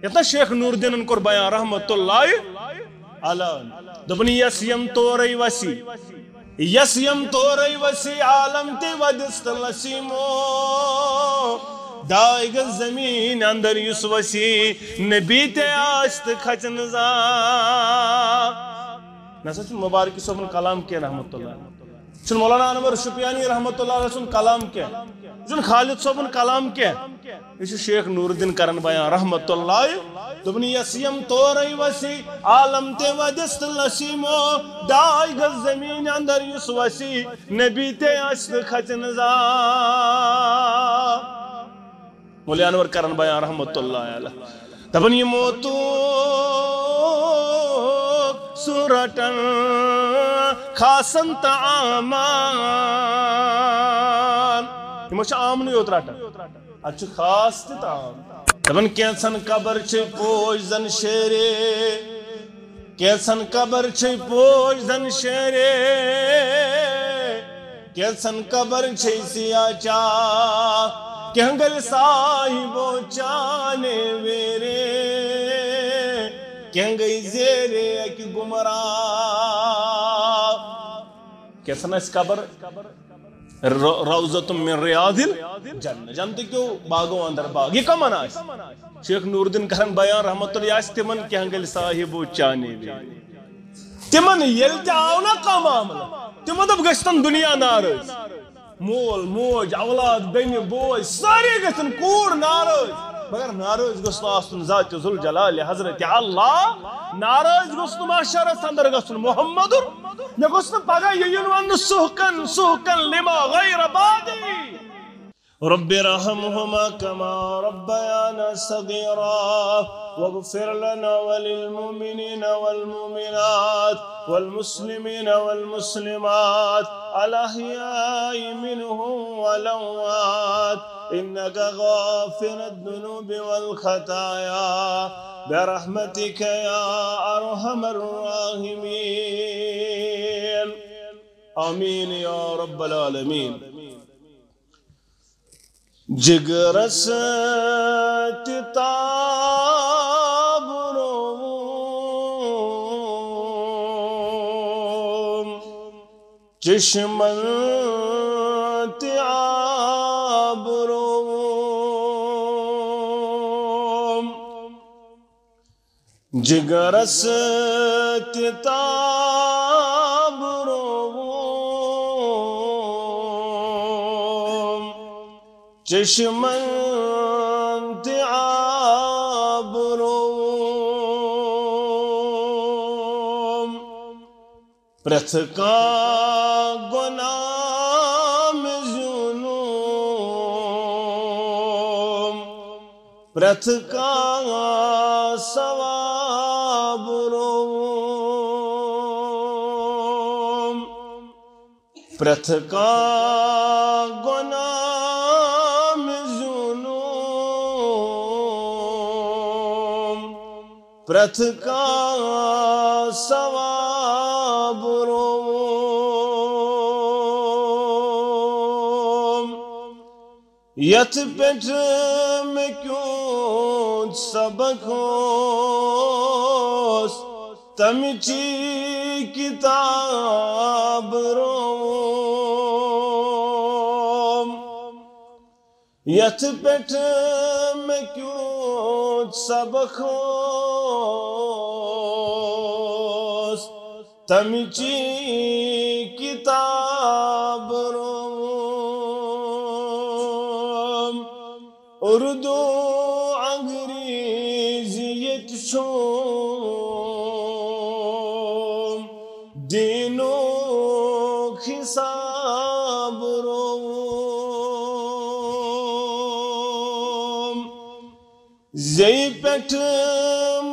یتنا شیخ نور الدین کور بیان رحمت اللہ علیہ دبنی یس یم توری وسی یس یم توری وسی عالم تی ودست لسیمو دائگ زمین اندر یس وسی نبی تے آست کھچن زا نسا چون مبارکی صاحب کلام کیا رحمت اللہ چون مولانا انور شپیانی رحمت اللہ علیہ کلام کیا چون خالد صاحب کلام کیا یہ شیخ نور الدین کرن بیان رحمت اللہ دبنی یسیم توری وسی عالم تے ودست لسیمو دائگ زمین اندر یس وسی نبی تے آست کھچن زا مولی انور کرن بیان رحمت اللہ علیہ دبنی موتو سورتن خاصن تعامان یہ مجھے آمنی ہوت رہتا اچھو خاص تی تعام دبن کینسن قبر چھے پوش زن شیرے کینسن قبر چھے پوش زن شیرے کینسن قبر چھے سیاہ چاہ کہنگل صاحبو چانے ویرے کہنگئی زیرے ایک گمراہ کیسا نا اس قبر روزت من ریاض الجنہ جانتے کیوں باغوں اندر باغ یہ کم آنا ہے شیخ نور الدین کرن بیان رحمت اللہ اس تمن کہنگل صاحبو چانے ویرے تمن یلتے آونا کا معاملہ تمن دب گشتن دنیا نارز مول موج اولاد بین بوج سارے گژھن کوٗر ناراض مگر ناراض گوٚژھ نہٕ آسُن ذات ذوالجلال حضرت اللہ ناراض گوٚژھ نہٕ محشرس اندر گژھُن محمد مےٚ گوٚژھ نہٕ پگاہ یہِ یُن وننہٕ سُحقن سُحقن لما غیر بادی رب ارحمهما كما ربيانا صغيرا واغفر لنا وللمؤمنين والمؤمنات والمسلمين والمسلمات الأحياء منهم والأموات إنك غافر الذنوب والخطايا برحمتك يا أرحم الراحمين آمين يا رب العالمين جگرس تتاب روم چشمن تیاب روم جگرس تتاب چشمن تعاب روم پرتھ کا گناہ ظلم پرتھ کا ثواب روم پرتھ کا گناہ پرتھ کا ثواب روم یت پیٹھ میں کیوں سبق ہوس تمچی کتاب روم یت پیٹھ میں کیوں سبق ہوس تمچی کتاب روم اردو انگریزیت شوم دینو حساب روم زی پیٹھ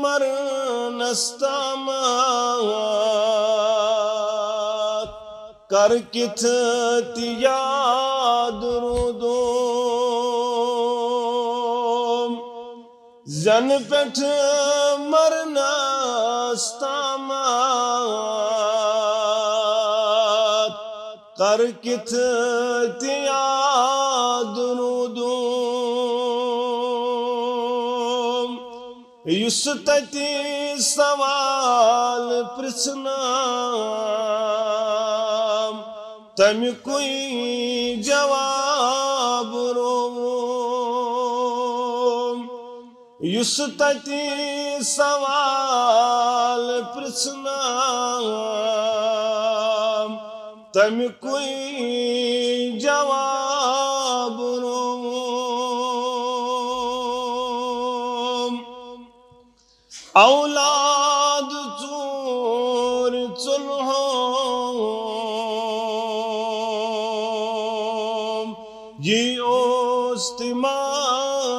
مرنستامات کر کت تیاد رودوم زن پیٹھ مرنستامات کر کت تیاد رودوم یُس تَتہِ سوال پرٛژھنام تَمیُکُے جواب روم یُس تَتہِ سوال پرٛژھنام تَمیُکُے جواب روم اولاد ژور ژۄلہوم یہِ اوس تہِ ماچھلہوم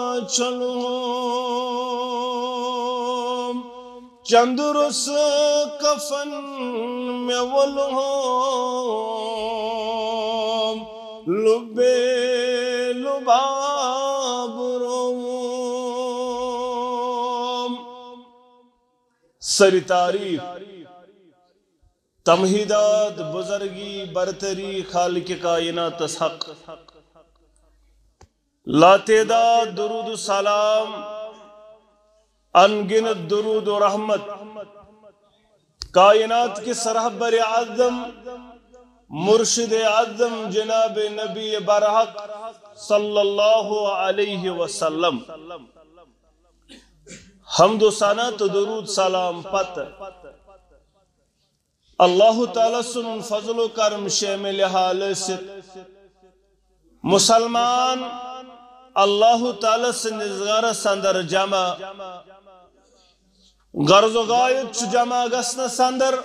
چندرس کفن مےٚ وولہوم لُبے لُباب روم سری تعریف تمہیدات بزرگی برتری خالق کائنات حق لا تعداد درود و سلام انگنت درود و رحمت کائنات کے سرحبر اعظم مرشد اعظم جناب نبی برحق صلی اللہ علیہ وسلم حمد و ثنا تو درود سلام پت اللہ تعالی سن فضل و کرم شامل حال ست مسلمان اللہ تعالی سن غرس اندر جمع غرض و غایت چھ جمع گسنس اندر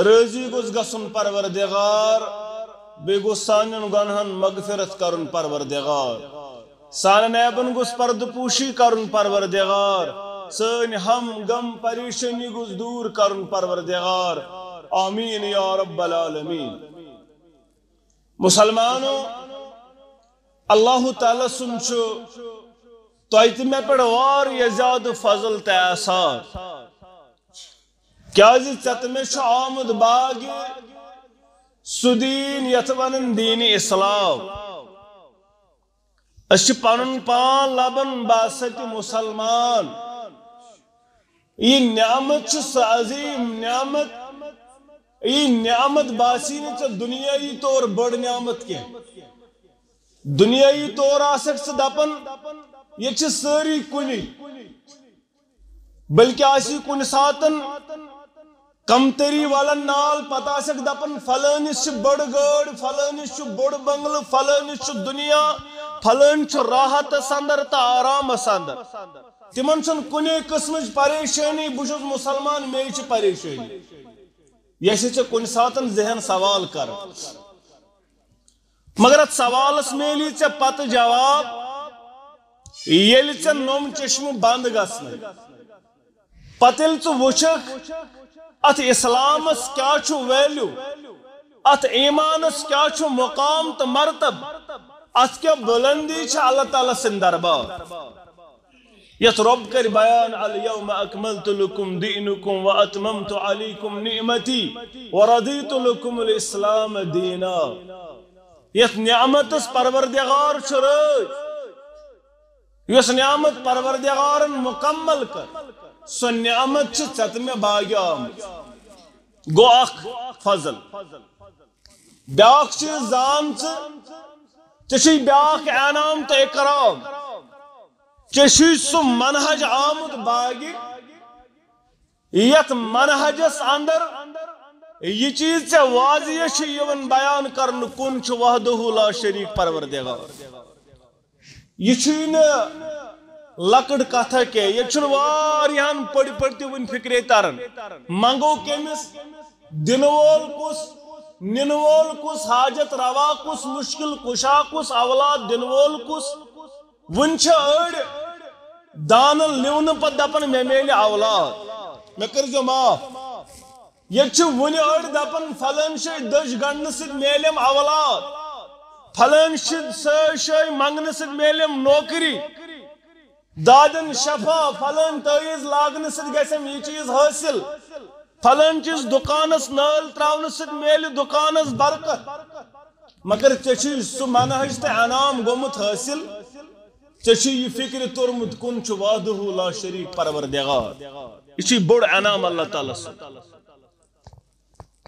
رضی گوز گسن پروردگار بے گو سانن گنہن مغفرت کرن پروردگار سان نیبن گوز پرد پوشی کرن پروردگار سن ہم غم پریشانی گوز دور کرن پروردگار آمین یا رب العالمین مسلمانوں اللہ تعالی سنچو تو ایتی میں پڑھ وار یا زیادہ فضل تیسار کیا جی چتمش آمد باغی سدین یتونن دین اسلام اچھ پانن پان لبن باست مسلمان یہ نعمت چھ عظیم نعمت یہ نعمت باسی نے چھ دنیای طور بڑ نعمت کے دنیای طور آسک سے دپن یہ چھ ساری کنی بلکہ آسی کن ساتن کمتری والا نال پتا سک دپن فلانس چھ بڑ گڑ فلانس چھ بڑ بنگل فلانس چھ دنیا فلان چھ راحت سندر تا آرام سندر تمن چھن کنے قسمچ پریشانی بچس مسلمان میں چھ پریشانی یہ چھ کن ساتن ذہن سوال کر مگر ات سوالس میلی چھ پت جواب یل چھ نوم چشم بند گسن پتل چھ وچک ات اسلامس کیا چھو ویلیو ات ایمانس کیا چھو مقام تو مرتب ات کیا بلندی چھ اللہ تعالی سن دربار یت رب کر بیان الیوم اکملت لکم دینکم و اتممت علیکم نعمتی و رضیت لکم الاسلام دینا یت نعمتس پروردگار چھرج یس نعمت پروردگارن مکمل کر سو نعمت چھ ژت میں باغی آمت گو اخ فضل بیاکھ چھ زان چھ بیاکھ انعام تو اکرام چھ سو منہج آمت باغی یت منہجس اندر یہ چیز چھ واضح چھ یون بیان کرن کن چھ وحدہ لا شریک پروردگار یہ چھن لکڑ کتھا کے یہ چھن واریاں پڑ پڑتی ون فکرے ترن منگو کیمس دن وول کس نن وول کس حاجت روا کس مشکل کشا کس اولاد دن وول کس ون چھ اڑ دان لیون پت دپن میں میل اولاد میں کر جو معاف یہ چھ ون اڑ دپن فلان شے دش گنڈ سۭتۍ میلم اولاد فلان شے منگن سۭتۍ میلم نوکری دادن شفا فلان تیز لاگن سۭتۍ گژھم یہ چیز حاصل فلان چیز دکانس نال تراون سۭتۍ میلہِ دکانس برکت مگر ژےٚ چھُے سُہ منہج تہٕ انعام گوٚمُت حٲصل چی یہ فکر تورمت کن وحدہ لا شریک پروردگار یہ بڑ انعام اللہ تعالیٰ سن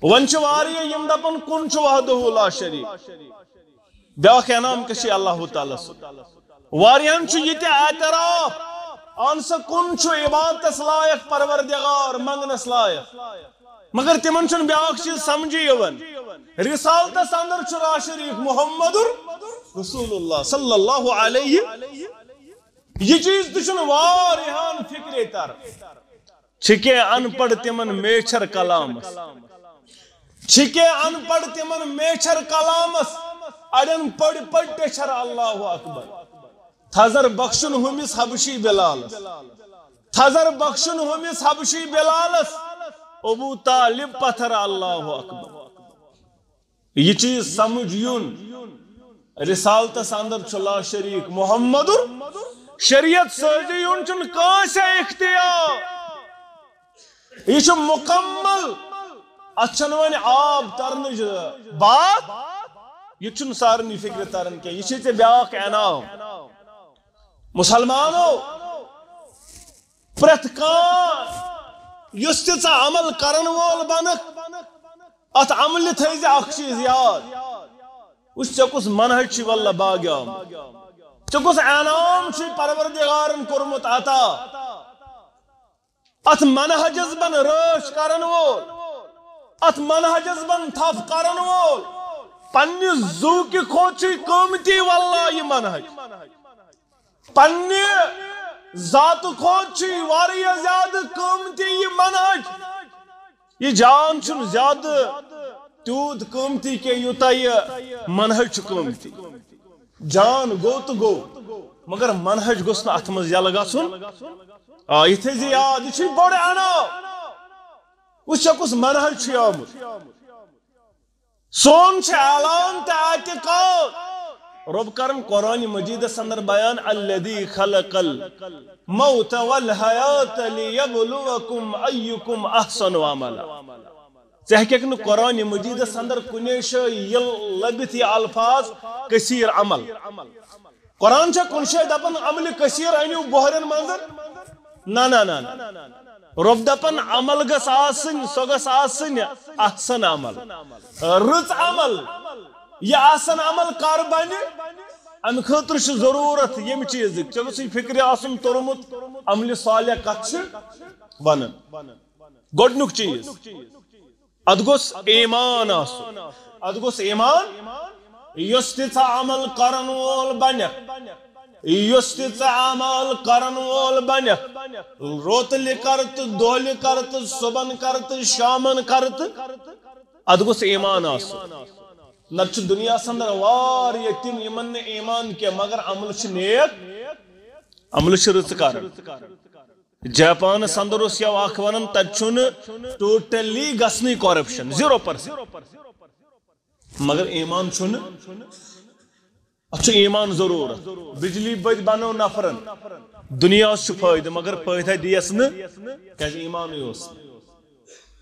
ون واریہ یم دپن کن وحدہ لا شریک بیاکھ انعام کشی اللہ تعالیٰ سن واریہن یہ اعتراف ان سا کن عبادت لائق پروردگار منگنس لائق مگر تمن چھ بیاکھ چیز سمجھی یوان رسالتس اندر لا شریک محمد رسول اللہ صلی اللہ علیہ یہ چیز تشن واریہان فکر تر چھکے ان پڑھ تمن میچھر کلامس چھکے ان پڑھ تمن میچھر کلامس اڑن پڑھ پڑھ ٹیچھر اللہ اکبر تھزر بخشن ہمس حبشی بلالس تھزر بخشن ہمس حبشی بلالس ابو طالب پتھر اللہ اکبر یہ چیز سمجھ یون رسالتس اندر لا شریک محمد شریعت سجی یون چن کانس اختیار یہ مکمل اچھن ون آب ترنج بات یہ چن سارنی فکر ترن کے یہ تے بیاکھ انعام مسلمانو پرت کان یس ژ عمل کرن وول بنک ات عمل تھیز اخ چیز یاد اس چکس منہج چھ واللہ باغیام چکس انعام چھ پروردگارن کورمت عطا ات منہجز بن رٲچھ کرن وول ات منہجز بن تھف کرن وول پنہ زو کی کھوت قیمتی واللہ یہ منہج پنہ ذات کھوت واریاہ زیادہ قیمتی یہ منہج یہ جان چھن زیادہ تیوت قیمتی کہ یوتا یہ منہج قیمتی جان گو تو گو مگر منہج گوس نہ اتھ مز یل گژھن یہ تھے یاد یہ بڑ انعام اس کس منہج آمت سون اعلان تو اعتقاد رب کرن قرآن مجید اندر بیان الذی خلق الموت والحیات لیبلوکم ایکم احسن عملا ژٕ قرآن مجید اندر کنے شے لبت یہ الفاظ کثیر عمل قرآن کن شے دپن عمل کثیر انیو بہرن منظر نا نا نا رب دپن عمل گس آسن سو گس آسن احسن عمل رت عمل یہ آسن عمل کر بنی ام خاطر ضرورت یم چیز ژے فکر آسن تورمت عمل صالح کت ونن گۄڈنیُک چیز ات گوس ایمان آسن ات گوس ایمان یس تہ عمل کرن وول بنک یس تہ عمل کرن وول بنک روتلہ کرت دولہ کرت صبحن کرت شامن کرت ات گوس ایمان آسن نت دنیا اندر واریاہ تم یمن نہ ایمان کی مگر عمل چھ نیک عمل چھ رٕژ کران جاپانس اندر اس یو اخ ونان تت چھن ٹوٹلی گژھنٕے کرپشن 0% مگر ایمان چھن اتھ ایمان ضرورت بجلی بد بنو نفرن دنیا اس فائدہ مگر فائدہ دیس نہ کیاز ایمان یوس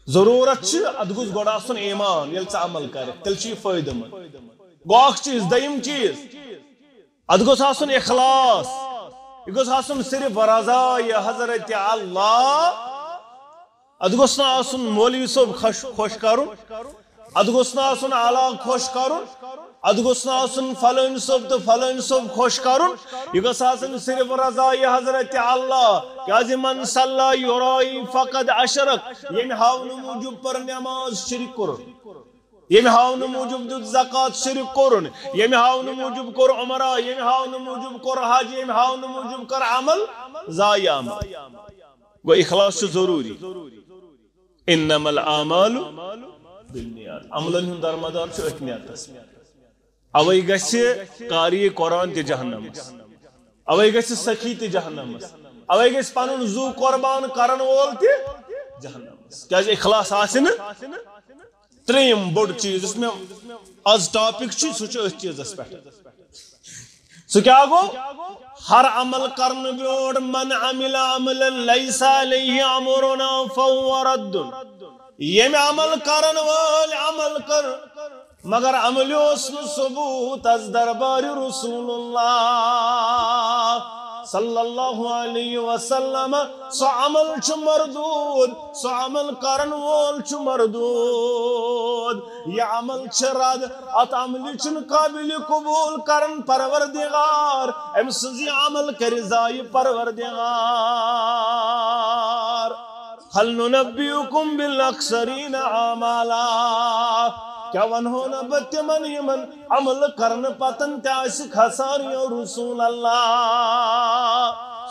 ضرورت ات گوس گۄڈٕ آسُن ایمان ییٚلہِ ژٕ عمل کرکھ تیٚلہِ چھُ یہِ فٲیدٕ مند گوٚو اکھ چیٖز دوٚیِم چیٖز ات گوٚژھ آسُن اخلاص یہ گوٚژھ آسُن صرف رضایہِ حضرت اللہ ات گوٚژھ نہٕ آسُن مولوی صٲب خۄش کرُن ات گوٚژھ نہٕ آسُن علا خۄش کرُن ات گوٚژھ نہٕ آسُن فلٲنۍ صٲب تہٕ فلٲنۍ صٲب خۄش کرُن یہ گوٚژھ آسُن صرف رضایہِ حضرت اللہ کیازِ من صلی یرائی فقد اشرک ییٚمہِ ہاونہٕ موٗجوٗب پر نماز شرک کوٚرُن ییٚمہِ ہاونہٕ موٗجوٗب دیُت زکات شرک کوٚرُن ییٚمہِ ہاونہٕ موٗجوٗب کوٚر عمرہ ییٚمہِ ہاونہٕ موٗجوٗب کوٚر حج ییٚمہِ ہاونہٕ موٗجوٗب کر عمل ضایع عمل گوٚو اخلاص چھُ ضروٗری انما الاعمال بالنیات عملن ہُنٛد درمدار چھُ أتھۍ نیتس اوے گژھِ قاری قرآن تہِ جہنمس اوے گژھِ سخی تہِ جہنمس اوے گژھِ پنُن زو قربان کرن وول تہِ جہنمس کیازِ اخلاص آسہِ نہٕ ترٛیٚیِم بوٚڑ چیٖز یُس مےٚ آز ٹاپک چھُ سُہ چھُ أتھۍ چیٖزس پٮ۪ٹھ سُہ کیٛاہ گوٚو ہر عمل کرنہٕ برٛونٛٹھ من عمل عملا لیس علیہ امرنا فہو رد ییٚمہِ عمل کرن وٲلۍ عمل کر مگر عمل ثبوت از دربار رسول اللہ صلی اللہ علیہ وسلم سو عمل چھ مردود سو عمل کرن وول چھ مردود یہ عمل چھ رد ات عمل چھ قابل قبول کرن پروردگار ام سزی عمل کر زائی پروردگار هل ننبئكم بالاخسرین اعمالا کیا ونہو نا بتمن یمن عمل کرن پتن تیاس خساری رسول اللہ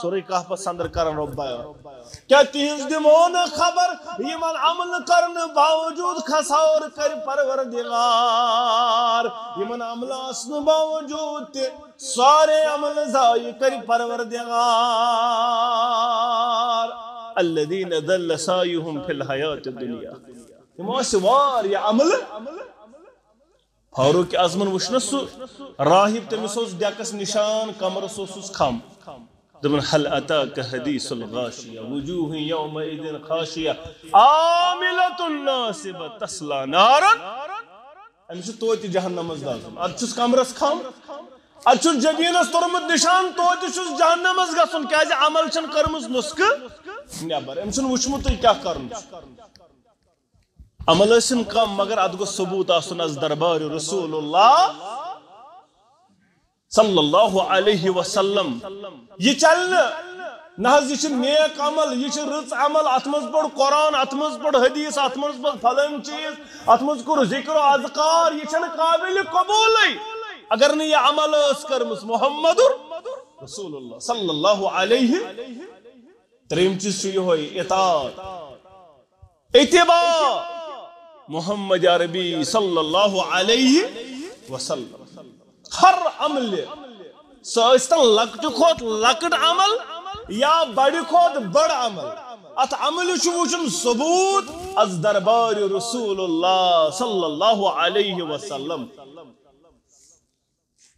سورہ کہف اندر کرن رب کیا تہنز دمون خبر یمن عمل کرن باوجود خسار کر پروردگار یمن عمل اسن باوجود تے سارے عمل ضائع کر پروردگار الذين ذل سعيهم في الحياة الدنيا موسوار یا عمل فاروق اعظمن وشنس راہب تمس ڈیکس نشان کمرس خم دپن هل اتاك حديث الغاشية وجوه يومئذ خاشية عاملة ناصبة تصلى نارا امس توت جہنم مز دازن اتس کمرس خم اتس جبینس ترمت نشان توت چھس جہنم مز گژھن کیازِ عمل چھن کرمز نسک نیبر امس وچھمت کیا کرن عمل ٲسِن کم مگر ات گوٚژھ ثبوت آسُن از دربار رسول اللہ صلی اللہ علیہ وسلم یہ چل نہ یہ نیک عمل یہ رٕژ عمل ات مز پڑ قرآن ات مز پڑ حدیث ات مز پڑ فلن چیز ات مز کور ذکر و اذکار یہ چھنہٕ قابل قبولے اگر نہ یہ عمل ٲس کٔرمٕژ محمد رسول اللہ صلی اللہ علیہ تریم چیز چھُ یِہوے اطاعت اتباع محمد عربی صلی اللہ علیہ وسلم ہر عمل سستن لکٹ کھوت لکٹ عمل یا بڑی کھوت بڑ عمل ات عمل وچن ثبوت از دربار رسول اللہ صلی اللہ علیہ وسلم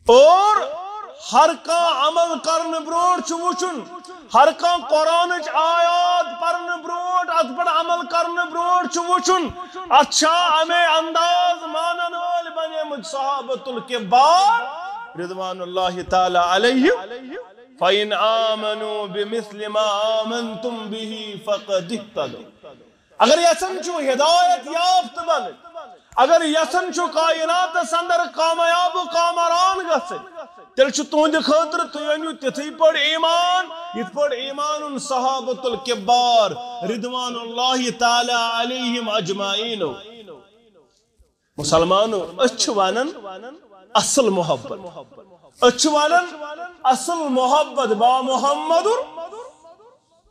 اور ہر کا عمل کرن بروٹ وچن ہر کا قرآن آیات پرن بروٹ ات پر عمل کرن بروٹ وچن اچھا ہمیں انداز مانن وال بنے مجھ صحابت الکبار رضوان اللہ تعالی علیہ فَإِنْ آمَنُوا بِمِثْلِ مَا آمَنْتُمْ بِهِ فَقَدِ اهْتَدَوْا اگر یسن چھو ہدایت یافت بن اگر یسن چھو کائنات سندر کامیاب و کامران گسن تیل چھو تہند خاطر تُہۍ أنِو تِتھٕے پٲٹھۍ ایمان یِتھ پٲٹھۍ ایمان صحابۃ الکبار رضوان اللہ تعالی علیہم اجمعین مسلمانو أسۍ چھِ ونان اصل محبت أسۍ چھِ ونان اصل محبت با محمد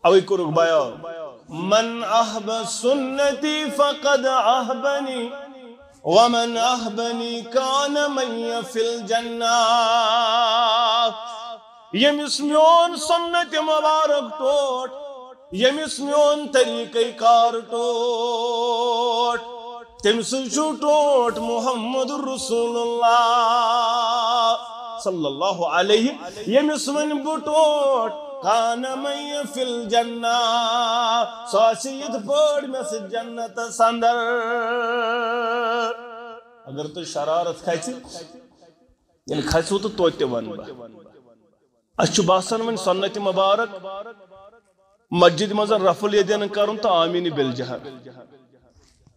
اوے کوٚرُکھ بیان من احب سنتی فقد احبنی ومن احبنی کان می فی الجنہ یمس میون سنت مبارک ٹوٹ یمس میون طریقہ کار ٹوٹ تمس چھو ٹوٹ محمد رسول اللہ صلی اللہ علیہ یمس ون بہ ٹوٹ کان می فی الجنہ ساسی یت پڑ مس جنت سندر اگر تو شرارت کھچ یعنی کھچو تو توتہ ون اچھ باسان ون سنت مبارک مسجد مز رفع الیدین کرن تو آمین بالجہر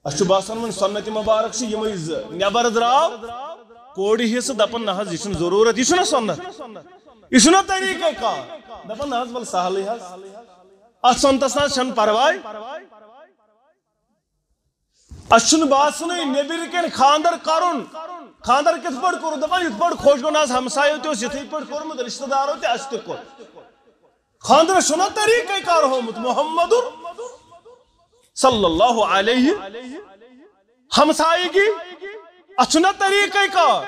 اچھ باسان ون سنت مبارک چھ یمے نیبر دراو کوڑی حصہ دپن نہ حظ یہ ضرورت یہ سنت یہ طریقہ کار دپن نہ حظ بل سہلے حظ ات سنتس نہ چھن پرواے اچھن باسن نیبر کن خاندر کرن خاندر کت پڑ کور دپان یت پڑ خوش گو ناز ہمسایو تہ یتھے پڑ کورمت رشتہ دارو تہ اس تہ کور خاندر چھنا طریقہ کار ہومت محمد صلی اللہ علیہ ہمسایگی اچھنا طریقہ کار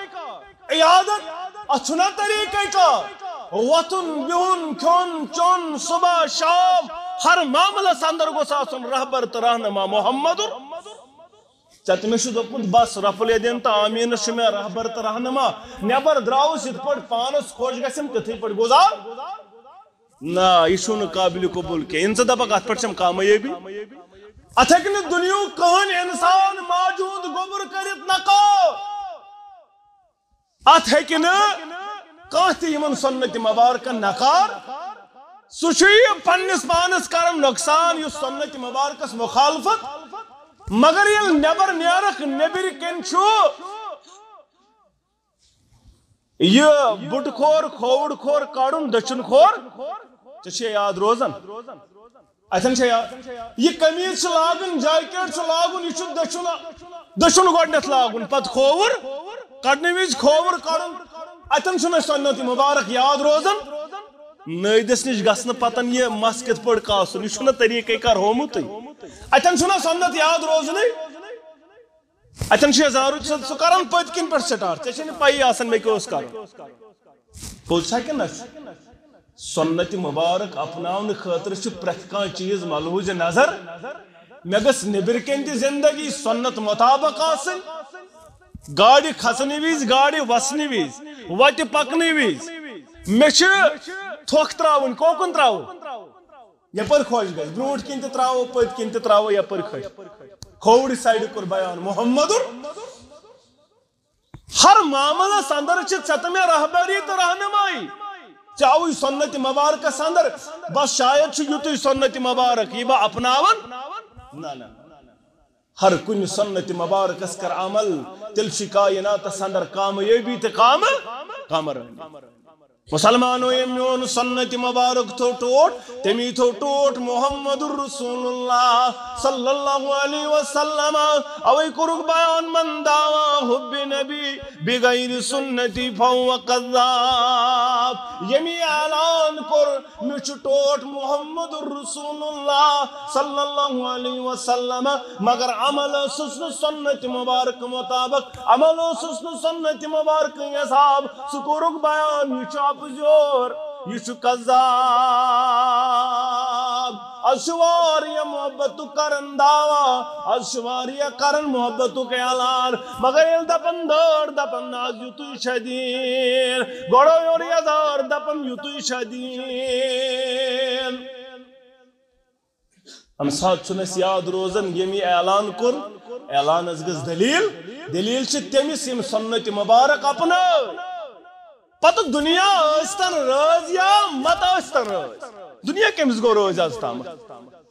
عیادت اچھنا طریقہ کار وطن بہن کھون چون صبح شام ہر معاملہ اندر گوس آسن رہبر تو رہنما محمد چت میں دپت بس رفع الیدین تو آمین میں رہبر تو رہنما نیبر دراوس یت پٹ پانس خوش گھم تتھے پٹ گزار نا یہ قابل قبول کی ان سے دپک ات پٹ کامیابی ات ہیکہ دنیا کہن انسان موجود گوبر کرت نقو ات ہیکہ کانٛہہ تہِ یمن سنت مبارکن نکار سُہ چھُ یہِ پننس پانس کران نۄقصان یُس سنت مبارکس مخالفت مگر ییٚلہِ نیبر نیرکھ نیبر کن چھُ یہ بُٹہٕ کھور کھووُر کھور کڑُن دٔچھُن کھور ژےٚ چھےٚ یاد روزان اتھن چھےٚ یاد یہ قمیٖض چھُ لاگُن جاکیٹ چھُ لاگُن یہ چھُ دٔچھُن گۄڈنیٚتھ لاگُن پتہٕ کھووُر کڑنہٕ وِزِ کھووُر کڑُن اتھن چھُنہٕ سنت مبارک یاد روزان نٲدِس نِش گژھنہٕ پتن یہ مس کِتھ پٲٹھۍ کاسُن یہ چھُنہٕ طریٖقے کار ہومُتٕے اتھن چھُنہٕ سنت یاد روزنٕے اتھن چھُ یزارُک سُہ کران پٔتۍ کِنۍ پٮ۪ٹھ سٹارٹ ژےٚ چھےٚ نہٕ پیی آسان مےٚ کیٛاہ اوس کرُن پوٚز چھا کِنہٕ نہ سنت مبارک اپناونہٕ خٲطرٕ چھُ پرٛٮ۪تھ کانٛہہ چیٖز ملحوٗظ نظر مےٚ گٔژھ نیٚبرۍ کِنۍ تہِ زندگی سنت مطابق آسٕنۍ گاڑِ کھسنہٕ وِزِ گاڑِ وسنہٕ وِزِ وتہِ پکنہٕ وِزِ مےٚ چھِ تھوٚکھ تراوٕنۍ کوکُن تراوو یپٲرۍ خۄش گژھِ برٛونٛٹھ کِنۍ تہِ تراوو پٔتۍ کِنۍ تہِ تراوو یپٲرۍ خۄش کھووُرِ سایڈٕ کوٚر بیان محمدُر ہر معاملس اندر چھِ ژےٚ تہٕ مےٚ رہبری تہٕ رہنمائی ژےٚ آوٕے سنت مبارکس اندر بس شاید چھُ یُتُے سنت مبارک یہِ بہٕ اپناون نہ ہر کُنہِ سنت مبارکس کر عمل تیٚلہِ چھِ کائناتس اندر کامیٲبی تہٕ کامرٲنی مسلمانو یم میون سنت مبارک تھو ٹوٹ تمی تھو ٹوٹ محمد رسول اللہ صلی اللہ علیہ وسلم اوے کرک بیان من دعوا حب نبی بغیر سنتی فهو کذاب یمی اعلان کر مچ ٹوٹ محمد رسول اللہ صلی اللہ علیہ وسلم مگر عمل سسن سنت مبارک مطابق عمل سسن سنت مبارک حساب سکرک بیان یہ زور یہ قذاب اشواریہ محبت کرن دعوا اشواریہ کرن محبت کے اعلان مگر یل دپن دار دپن ناز یتو شدین گوڑو یور یزار دپن یتو شدین ہم ساتھ چھنس یاد روزن یمی اعلان کر اعلان از گز دلیل چھ تمس یم سنت مبارک اپنا پتہ دنیا ٲسۍتن رٲض یا مت ٲسۍتن رٲض دنیا کٔمِس گوٚو رٲض آز تامتھ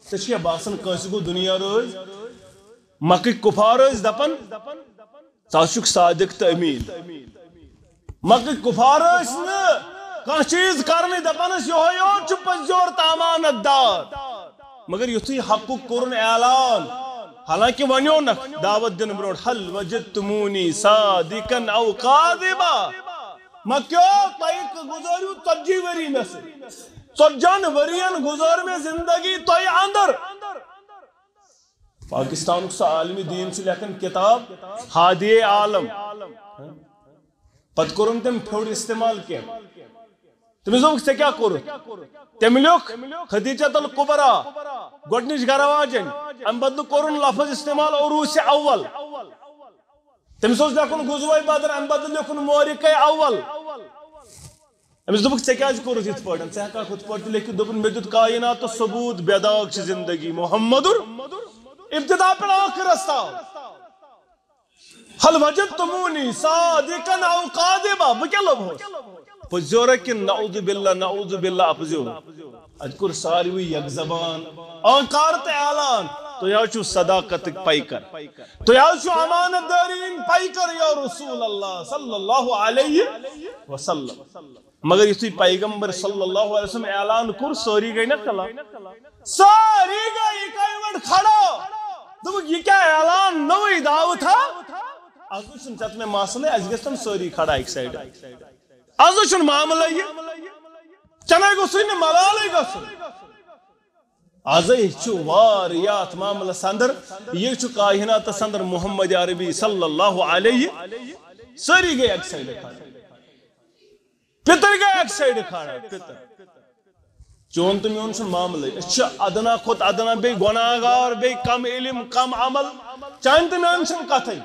ژےٚ چھُیا باسان کٲنٛسہِ گوٚو دنیا رٲض مکٕکۍ کُفار ٲسۍ دپان ژٕ حظ چھُکھ صادق تہٕ امیٖن مکٕکۍ کُفار ٲسۍ نہٕ کانٛہہ چیٖز کرنٕے دپان ٲسۍ یِہوے یوت چھُ پٔزیور تہٕ امانت دار مگر یُتھُے حقُک کوٚرُن اعلان حالانکہ ونیونکھ دعوت دِنہٕ برونٛٹھ حل وجدتمونی صادقا او کاذبا مکیو تۄہہِ گُزٲرِو 40 ؤری مےٚ سۭتۍ 40 ؤرین گُزٲر مےٚ زندگی تۄہہِ اندر پاکستانُک سُہ عالمِ دیٖن چھُ لیکھان کِتاب ہادیے عالم پتہٕ کوٚرُن تٔمۍ پھیوٚر استعمال کینٛہہ تٔمِس دوٚپُکھ ژےٚ کیٛاہ کوٚرُتھ تٔمۍ لیوٚکھ خدیجۃ الکبرا گۄڈنِچ گھرواجن امہِ بدلہٕ کوٚرُن لفظ استعمال عروٗسِ اول تٔمِس اوس لیکھُن غزوہ بدر امہِ بدلہٕ لیکھُن مورِکے اول أمس دوٚپُکھ ژےٚ کیٛازِ کوٚرُتھ یِتھ پٲٹھۍ ژٕ ہٮ۪ککھ ہُتھ پٲٹھۍ تہِ لیکھِتھ دوٚپُن مےٚ دیُت کایناتس ثبوٗت بے داغ چھِ زندگی محمدُر ابتدا پٮ۪ٹھ ٲخرس تام حل وجدتمونی صادقا او کاذبا بہٕ کیٛاہ لوٚبہوس پٔزیورا کِنہٕ نعوذ باللہ اپزیور اتہِ کوٚر ساروٕے یک زبان آنکار تہٕ اعلان تُہۍ حظ چھِو صداقتٕکۍ پیکر تُہۍ حظ چھِو امانت دٲری ہٕنٛدۍ پیکر یا رسول اللہ صلی اللہ علیہ وسلم مگر یُتھُے پیغمبر صلی اللہ علیہ وسلم اعلان کوٚر سٲری گٔے نا کلا سٲری گٔے اِکوٹ کھڑا دوٚپُکھ یہِ کیٛاہ اعلان نٔوٕے دعوت ہا آز چھُنہٕ ژےٚ تہٕ مےٚ مسلہٕ اَسہِ گژھِ تِم سٲری کھڑا اَکہِ سایڈٕ آز چھُنہٕ معاملہٕ یہِ ژےٚ نَے گوٚژھُے نہٕ ملالٕے گژھُن آزے چھُ واریاہ اتھ معاملس اندر یہ چھُ کائناتس اندر محمد عربی صلی اللہ علیہ سٲری گٔے اَکہِ سایڈٕ کھڑا پتر گٔے اَکہِ سایڈٕ کھڑا پتر چون تہٕ میون چھُنہٕ معاملٕے أسۍ چھِ ادنا کھۄتہٕ ادنا بیٚیہِ گۄناہگار بیٚیہِ کم علم کم عمل چانہِ تہٕ میانہِ چھنہٕ کتھٕے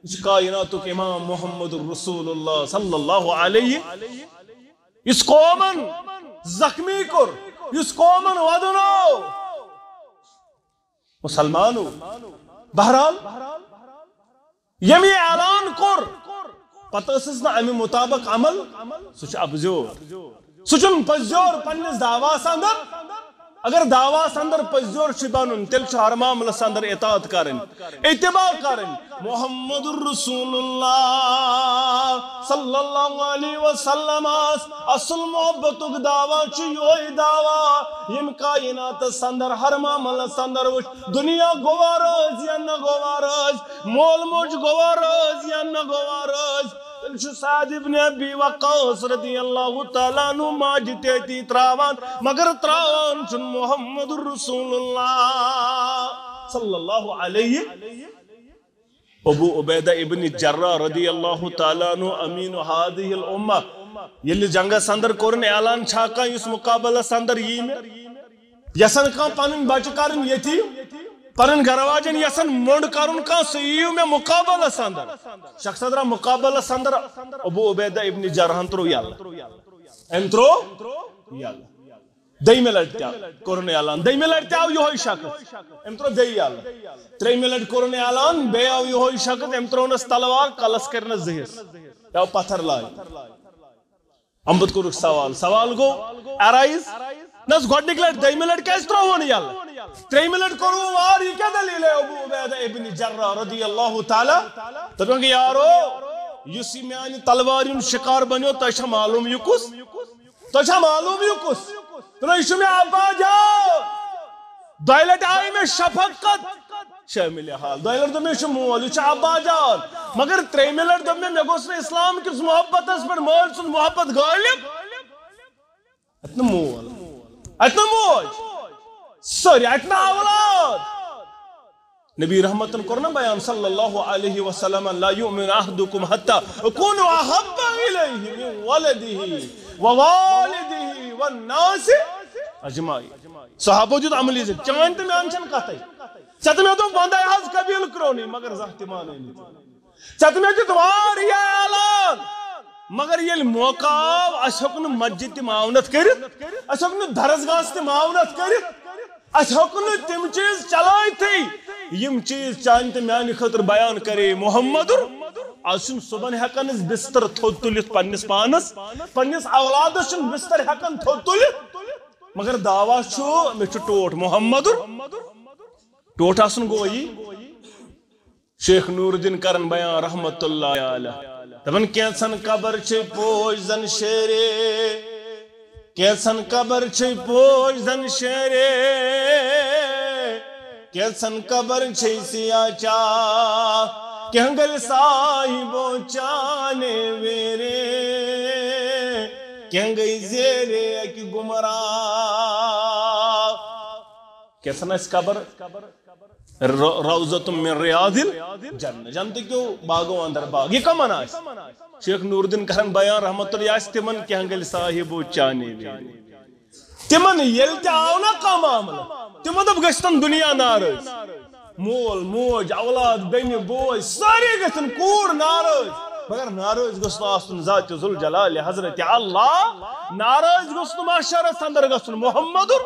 یہِ چھُ کائناتُک امام محمد رسول اللہ صلی اللہ علیہ یُس قومن زخمی کوٚر یُس قومن ودنو مسلمانو بہرحال ییٚمۍ یہِ اعلان کوٚر پتہ ٲسٕس نہٕ اَمہِ مُطابق عمل سُہ چھُ ابزور سُہ چھُنہٕ پٔزیور پنٛنِس دعواس انٛدر اگر دعواس انٛدر پٔزیور چھُ بنُن تیٚلہِ چھُ ہر معاملس انٛدر اطاعت کرٕنۍ اتباع کرٕنۍ محمد رسول اللہ صلی اللہ علیہ وسلم اصل محبتُک دعوا چھُ یِہوے دعوا ییٚمہِ کائناتس انٛدر ہر معاملس انٛدر وٕچھ دُنیا گوٚوا رٲضۍ یا نہ گوٚوا رٲضۍ مول موج گوٚوا رٲضۍ یا نہ گوٚوا رٲضۍ تیٚلہِ چھُ سعد ابن ابی وقاص رضی اللہ تعالیٰ عنہ ماجہِ تیتی تراوان مگر تراوان چھُنہٕ محمد رسول اللہ صلی اللہ علیہ ابو عبیدہ ابن جراح رضی اللہ تعالیٰ عنہ امین هذه الامہ ییٚلہِ جنگس انٛدر کوٚرُن اعلان چھا کانٛہہ یُس مُقابلس انٛدر یی مےٚ یژھان کانٛہہ پنٕنۍ بچہِ کرٕنۍ یتیٖم پنن گرواجن یسن مونڈ کرن کان سُہ یِیو مےٚ مُقابلس انٛدر شخص درٛاو مُقابلس انٛدر ابو عبیدہ ابن جراحن ترٛوو یلہٕ أمۍ ترٛوو یلہٕ دٔیمہِ لٹہِ تہِ کوٚرُن اعلان دٔیمہِ لٹہِ تہِ آو یِہوے شخص أمۍ ترٛوو بیٚیہِ یلہٕ ترٛیٚیمہِ لٹہِ کوٚرُن اعلان بیٚیہِ آو یِہوے شخص أمۍ ترٛوونس تلوار کلس کٔرنس زٕ حصہٕ پیٚو پتھر لاگہِ امبد کوٚرُکھ سوال گوٚو ایرایز نہ گۄڈنِکہِ لٹہِ دٔیمہِ لٹہِ کیازِ ترٛووُن یلہٕ ترٛیٚیمہِ لٹہِ کوٚروٕ وار یہِ کیٛاہ دلیٖل ابو عبیدہ ابن جراح رضی اللہ تعالیٰ دوٚپُکھ یارو یُس یہِ میانہِ تلوارِ ہُنٛد شِکار بنیو تۄہہِ چھا معلوٗم یہِ کُس تۄہہِ چھا معلوٗم یہِ کُس یہِ چھُ مےٚ ابا جان دۄیہِ لٹہِ آیہِ مےٚ شفقت شٲمِلِ حال دۄیہِ لٹہِ دوٚپ مےٚ یہِ چھُ مول یہِ چھُ ابا جان مگر ترٛیٚیمہِ لٹہِ دوٚپ مےٚ گوٚژھ نہٕ اسلام کِس محبتس پٮ۪ٹھ مٲلۍ سُنٛد محبت غٲلب اتہِ نہٕ مول اتہِ نہٕ موج سٲری اتہِ نہٕ اولاد نبی رحمتن کوٚر نا بیان صلی اللہ علیہ وسلم لا یؤمن احدکم حتی اکون احب الیہ من ولدہ ووالدہ والناس اجمعین صحابو دیُت عملی ذکر چٲنۍ تہٕ میٛانہِ چھنہٕ کتھے ژےٚ تہٕ مےٚ دوٚپ ونٛدے حظ قبیٖلہٕ کرٛونٕے مگر زانٛہہ تہِ مانے نہٕ ژےٚ تہٕ مےٚ دیُت واریاہ اعلان مگر ییٚلہِ موقع آو اَسہِ ہیوٚک نہٕ مسجد تہِ معاونت کٔرِتھ اَسہِ ہیوٚک نہٕ درسگاہس تہِ معاونت کٔرِتھ اَسہِ ہیوٚک نہٕ تِم چیٖز چلٲیتھٕے یِم چیٖز چانہِ تہٕ میانہِ خٲطرٕ بیان کرے محمدُر آز چھُنہٕ صبحن ہٮ۪کان أسۍ بستر تھوٚد تُلِتھ پننِس پانس پننِس اولادس چھُنہٕ بستر ہٮ۪کان تھوٚد تُلِتھ مگر دعوا چھُ مےٚ چھُ ٹوٹھ محمدُر ٹوٹھ آسُن گوٚو یی شیخ نور الدین کرن بیان رحمت اللہ علیہ دپان کینٛژن قبر چھِ پوش زن شیرے کینٛژن قبر چھِ پوش زن شیرے کینٛژن قبر چھِ سیاہ چاہ کینٛہہ گٔلۍ صاحبو چانے ویرے کینٛہہ گٔے زیرے اکہِ گمراہ کینٛژن آسہِ قبر روضۃ من ریاض الجنہ جنتکیو باغو اندر باغ یہ کمن آسہِ شیخ نور الدین کرن بیان رحمت اللہ آسہِ تِمن کینٛہہ گٔلۍ صاحبو چانے ویرے تِمن ییٚلہِ تہِ آو نا کانٛہہ معاملہٕ تِمو دوٚپ گٔژھتن دُنیا ناراض مول موج اولاد بیٚنہِ بوے سٲری گژھن کوٗر ناراض مگر ناراض گوٚژھ نہٕ آسُن ذاتِ ذوالجلال حضرت اللہ ناراض گوٚژھ نہٕ محشرس انٛدر گژھُن محمدُر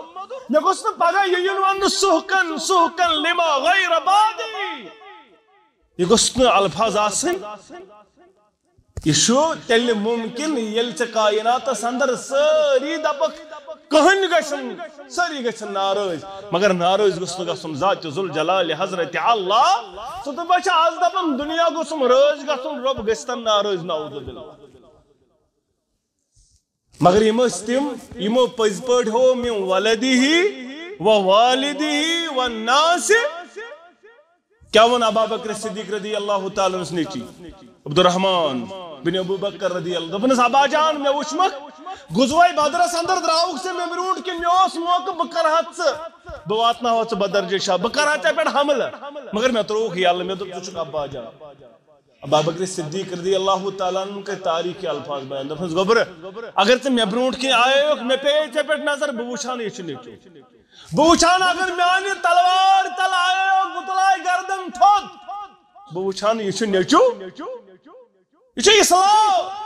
مےٚ گوٚژھ نہٕ پگاہ یہِ یُن وننہٕ سُحقن سُحقن لما غیر بادی یہِ گوٚژھ نہٕ الفاظ آسٕنۍ یہ تیٚلہِ ممکن ییٚلہِ ژےٚ کائناتس انٛدر سٲری دپکھ کٕہٕنۍ گژھن سٲری گژھن ناراض مگر ناراض گوٚژھ نہٕ گژھُن ذاتِ ذوالجلال حضرت اللہ ژٕ تہٕ بہٕ چھِ آز دپان دُنیا گوٚژھُم رٲضۍ گژھُن رۄب گٔژھتن ناراض نعوذ باللہ مگر یِم ٲسۍ تِم یِمو پٔزۍ پٲٹھۍ ہوو من ولدہ ووالدہ والناس کیا وون ابا بکر صدیق رضی اللہ تعالیٰ عنس نیچی عبدالرحمان بن ابو بکر رضی اللہ دوٚپنس ابا جان مےٚ وٕچھمکھ غزوہ بدرس انٛدر درٛاوُکھ ژٕ مےٚ برونٛٹھ کِنۍ مےٚ اوس موقعہٕ بہٕ کرہا ژٕ بہٕ واتناوہا ژٕ بدرجہ شاہ بہٕ کرہا ژےٚ پٮ۪ٹھ حملہٕ مگر مےٚ ترٛووُکھ یلہٕ مےٚ دوٚپ ژٕ چھُکھ ابا جان ابا بکر صدیق رضی اللہ تعالیٰ عنہ کٔرۍ تاریخی الفاظ بیان دوٚپنس گوٚبرٕ اگر ژٕ مےٚ برونٛٹھ کِنۍ آییوکھ مےٚ پیٚیے ژےٚ پٮ۪ٹھ نظر بہٕ وٕچھ ہا نہٕ یہِ چھُ نیٚچوٗ بہٕ وٕچھ ہا نہٕ اگر میانہِ تلوار تل آییوکھ بہٕ تُلہٕ گردن تھوٚد بہٕ وٕچھ ہا نہٕ یہِ چھُ نیٚچوٗ یہ چھُ اسلام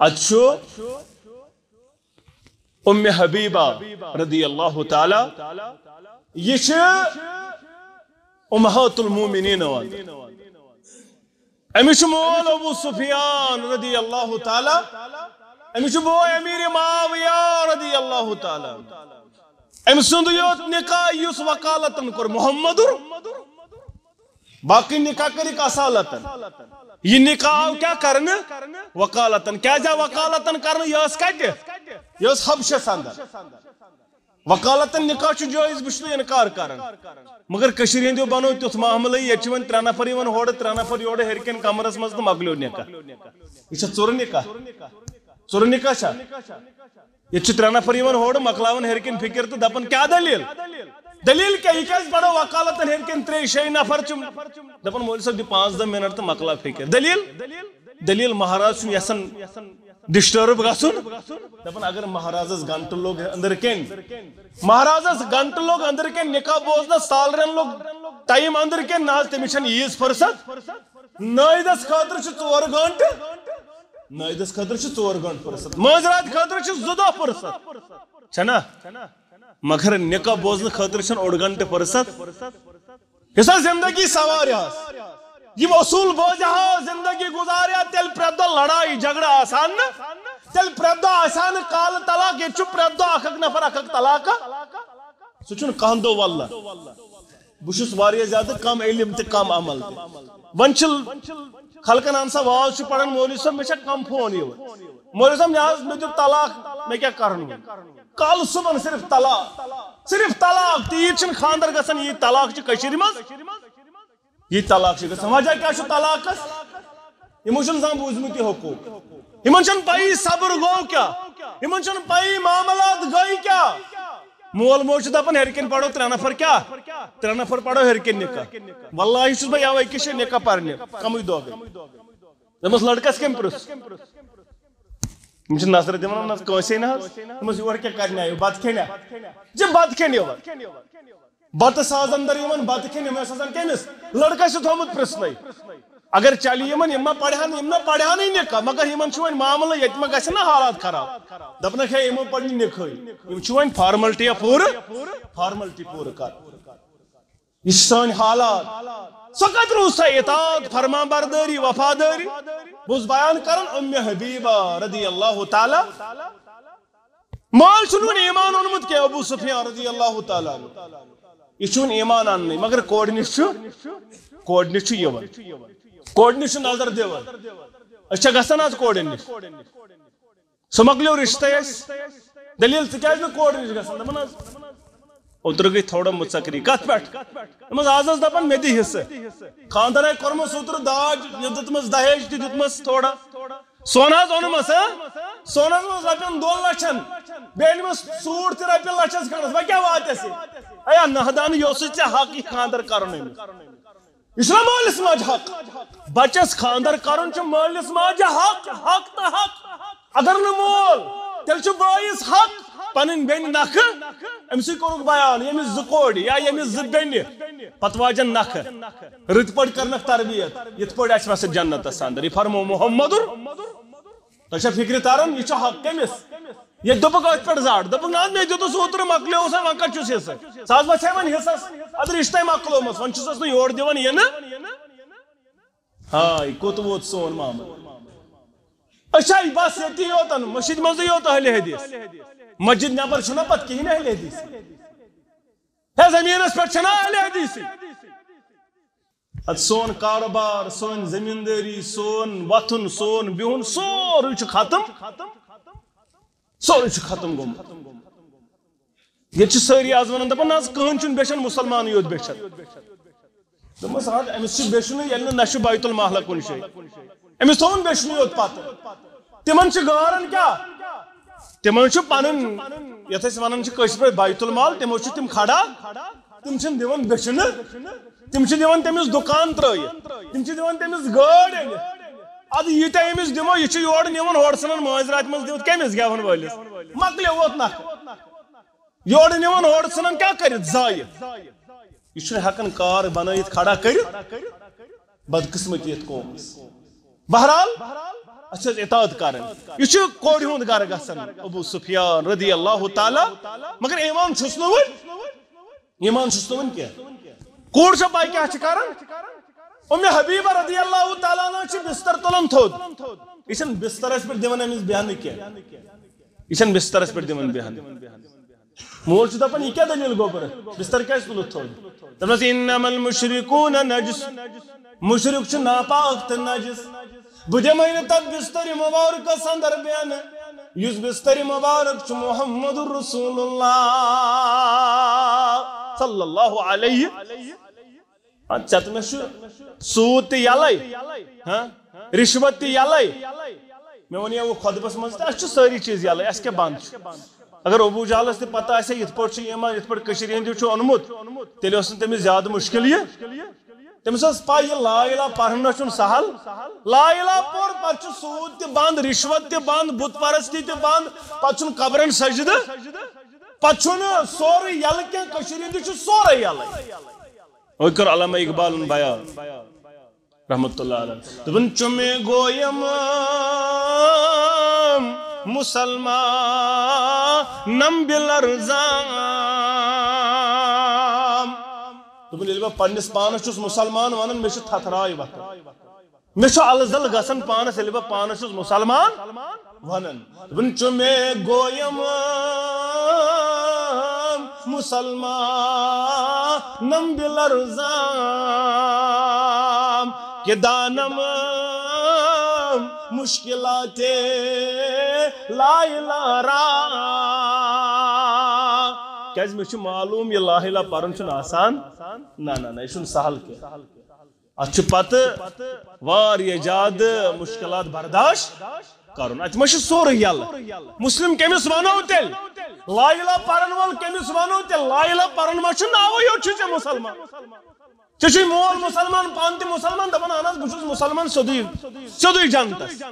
اتھ چھُ ام حبیبہ رضی اللہ تعالیٰ یہ چھِ امہات المومنین امس مول ابو سفیان رضی اللہ تعالی امس بوے امیر معاویہ رضی اللہ تعالی ام سند یوت نکاح یس وکالتن کر محمد باقی نکاح کری اصالتن یہ نکاح کیا کرن وکالتن کیا جا وکالتن کرن یہ کت یہ حبشس اندر وکالتن نکاح جائز بچ انکار کرن مگر کشیر ہندو بنو تیت معاملہ یہ ون 3 نفر ہور 3 نفر یور ہرکن کمرس مز تو مکلیو نکاح یہ ژور نکاح ژور نکاح یہ 3 نفر ہور مکلاون ہرکن فکر تو دپن کیا دلیل دلیل کیا یہ کیس بڑو وکالتن ہرکن 3-6 نفر دپن مول صاحب 5-10 منٹ تو مکلا فکر دلیل مہاراج یسن ڈسٹرب گھن دپن اگر مہارازس گھنٹہ لوگ اندر کن مہارازس گھنٹہ لوگ اندر کن نکاح بوزنا سالرن لوگ ٹائم اندر کن نا تمس عیز فرصت نائدس خاطر 4 گھنٹہ نائدس خاطر 4 گھنٹہ فرصت مازرات خاطر 2 فرصت چھنا مگر نکاح بوزن خاطر 1 گھنٹہ فرصت یہ زندگی سواریا یہ اصول بوجھا زندگی گزاریا تیل پریت دہ لڑائی جھگڑا آسان تیل پریت دہ آسان کال طلاق یہ پریت دہ اخ نفر اخ طلاق سہ کہاں دو واللہ بہس واریاہ زیادہ کم علم تہ کم عمل ون خلقن اہن سا واز پڑھان مولوی صاحب مے کم فون یہ مولوی صاحب مے دیو طلاق مے کیا کرن کال صبح صرف طلاق تیت خاندر گژھان یہ طلاق کشیر مز یہ طلاق گژھان وجہ کیا طلاقس یمو زان بوزمت یہ حقوق یمن پائی صبر گو کیا یمن پائی معاملات گئی کیا مول موج دپان ہرکن پڑھو 3 نفر کیا 3 نفر پڑھو ہرکن نکاح واللہ چھس بہ اوے کش نکاح پرنے کمی دو گئی دمس لڑکس کم پرس نظر دان کنسے نا دمس یور کیا کرنے آئیو بت کھینیا جی بت کھین بت ساز اندر بت کھین کمس لڑکس تھومت پرسن اگر چلی ما پڑھان نکاح مگر ون معاملہ یہ ما گھن نا حالات خراب دپن ہے یمو پڑھ نکاح ون فارملٹی پور کر یہ سن حالات سو کت روز سا اطاعت فرما برداری وفاداری بوز بیان کرن ام حبیبہ رضی اللہ تعالی مال چھن ایمان اونمت کہ ابو سفیان رضی اللہ تعالی یہ چھن ایمان ان مگر کوڑ نش یہ کوڑ نش نظر دیون اچھا گژھان آز کوڑ نش سہ مکلیو رشتہ دلیل ثہ کیا کوڑ نش گژھان دپان اوتر گئی تھوڑا متسکری کت پہ آز دپان مے دی حصہ خاندر کورمس اوتر داج دتمس دہیج تہ دتمس تھوڑا سون اونمس سونس مز رپین 2 لچھن بیس سوٹ تہ رپین لچھس کھنڈس وے کیا واتس ایا نہدان یہ حق یہ خاندر کرن یہ مالس ماج حق بچس خاندر کرن مالس ماج حق حق تو حق اگر نا مول تیل بائیس حق پن بین نخ امس کورک بیان یمس 2 کوڑ یا یمس 2 بین پت واجن نخ رت پٹ کرنک تربیت یت پٹ آس وس جنتس اندر یہ فرمو محمد تہ فکر تران یہ حق کمس یہ دپک ات پہ زاڑ دپ نا مے دس اوتر مکلیو سا ون کت حصہ سہ وے ون حصس ادر رشتہ مکلومس ون چھس نا یور دان یہ نا ہاں کوت ووت سون معاملہ اچھا بس یہ یوتن مسجد مز یوت اہل حدیث مسجد نبر چھنا پت کہین اہل حدیث ہے زمینس پہ چھنا اہل حدیث اد سون کاروبار سون زمینداری سون وتھن سون بہن سورے ختم سورے ختم گومت یہ ساری آز ونان دپان آز کہن چھن بیشن مسلمان یوت بیشن دپس امس بیشن یل نہ بیت المال کن شے امس تھون بیشن یوت پتہ تمن گارن کیا تمن پن یت ونان پہ بیت المال تمو تم کھڑا تم دان بیشن تم دان تمس دکان ترائت تم دان تمس گاڑ اد یہ امس دمو یہ یور نیون ہور ژھنان ماضرات مز دیوت کمس گیون ولس مکلیو ووت نکھ یور نیون ہور ژھنان کیا کرت ضائع یہ ہکان کار بنائت کھڑا کر بدقسمتی یت قومس بہرحال اچھا اطاعت کرن یہ کوڑ ہند گھر گژھان ابو سفیان رضی اللہ تعالی مگر ایمان چھس نہ ون کی کوڑ پائی کیا کران ام حبیبہ رضی اللہ تعالیٰ عنہ چھ بستر تلن تھود یہ بسترس پہ دِوان أمس بیان کی یہ بسترس پہ دِوان بیان مول چھ دپان یہ کیا دلیل گو پر بستر کیا تلت تھود دپس انما المشرکون نجس مشرک چھ ناپاک تو نجس بہ دمے تت بستر مبارک اندر بیان یس بستر مبارک چھ محمد رسول اللہ صلی اللہ علیہ چت میں سود تہ یلے رشوت تہ یلے میں ونیا وہ خطبس مز اس ساری چیز یلے اس کے بند اگر ابو جہلس تہ پتہ آسے یت پٲٹھۍ چھُ ایمان یت پٲٹھۍ کٔشیٖرِ ہٕنٛدیو چھُ اوٚنمُت تیٚلہِ اوس نہٕ تٔمِس زیادٕ مُشکِل یہ تٔمِس ٲس پاے یہِ لا اِلہ پرنا چھُنہٕ سہل لا اِلہ پوٚر پتہٕ چھُ سود تہِ بند رشوت تہِ بند بت پرستی تہِ بند پتہٕ چھُنہٕ قبرن سجدٕ پتہٕ چھُنہٕ سورُے یلہٕ کینٛہہ کٔشیٖرِ ہٕنٛدِ چھُ سورُے یلے وہ کر علامہ اقبال بیان رحمت اللہ علیہ دپن چمے گویم مسلمان نم بلرزام دپن ییٚلہِ بہٕ پننس پانس چھُس مسلمان ونان مےٚ چھُ تھتھراے وتھان مےٚ چھُ الزل گژھان پانس ییٚلہِ بہٕ پانس چھُس مسلمان ونان دپن چمے گویم مسلمان نم بلرزام کہ دانم مشکلات لا الہ را کیاز مجھے معلوم یہ لا الہ پرن چھن آسان نا یہ چھن سہل کی اتھ پتہ واریاہ زیادہ مشکلات برداشت کرن ات مش سورُے یلہٕ مسلم کیمس ونو تیل لا الہ پرن وول کیمس ونو تیل لا الہ پرن ما چھ ناوے یوت چھ مسلمان چھ مول مسلمان پان تہ مسلمان دپان اہن حظ بہ چھس مسلمان سیودُے جنتس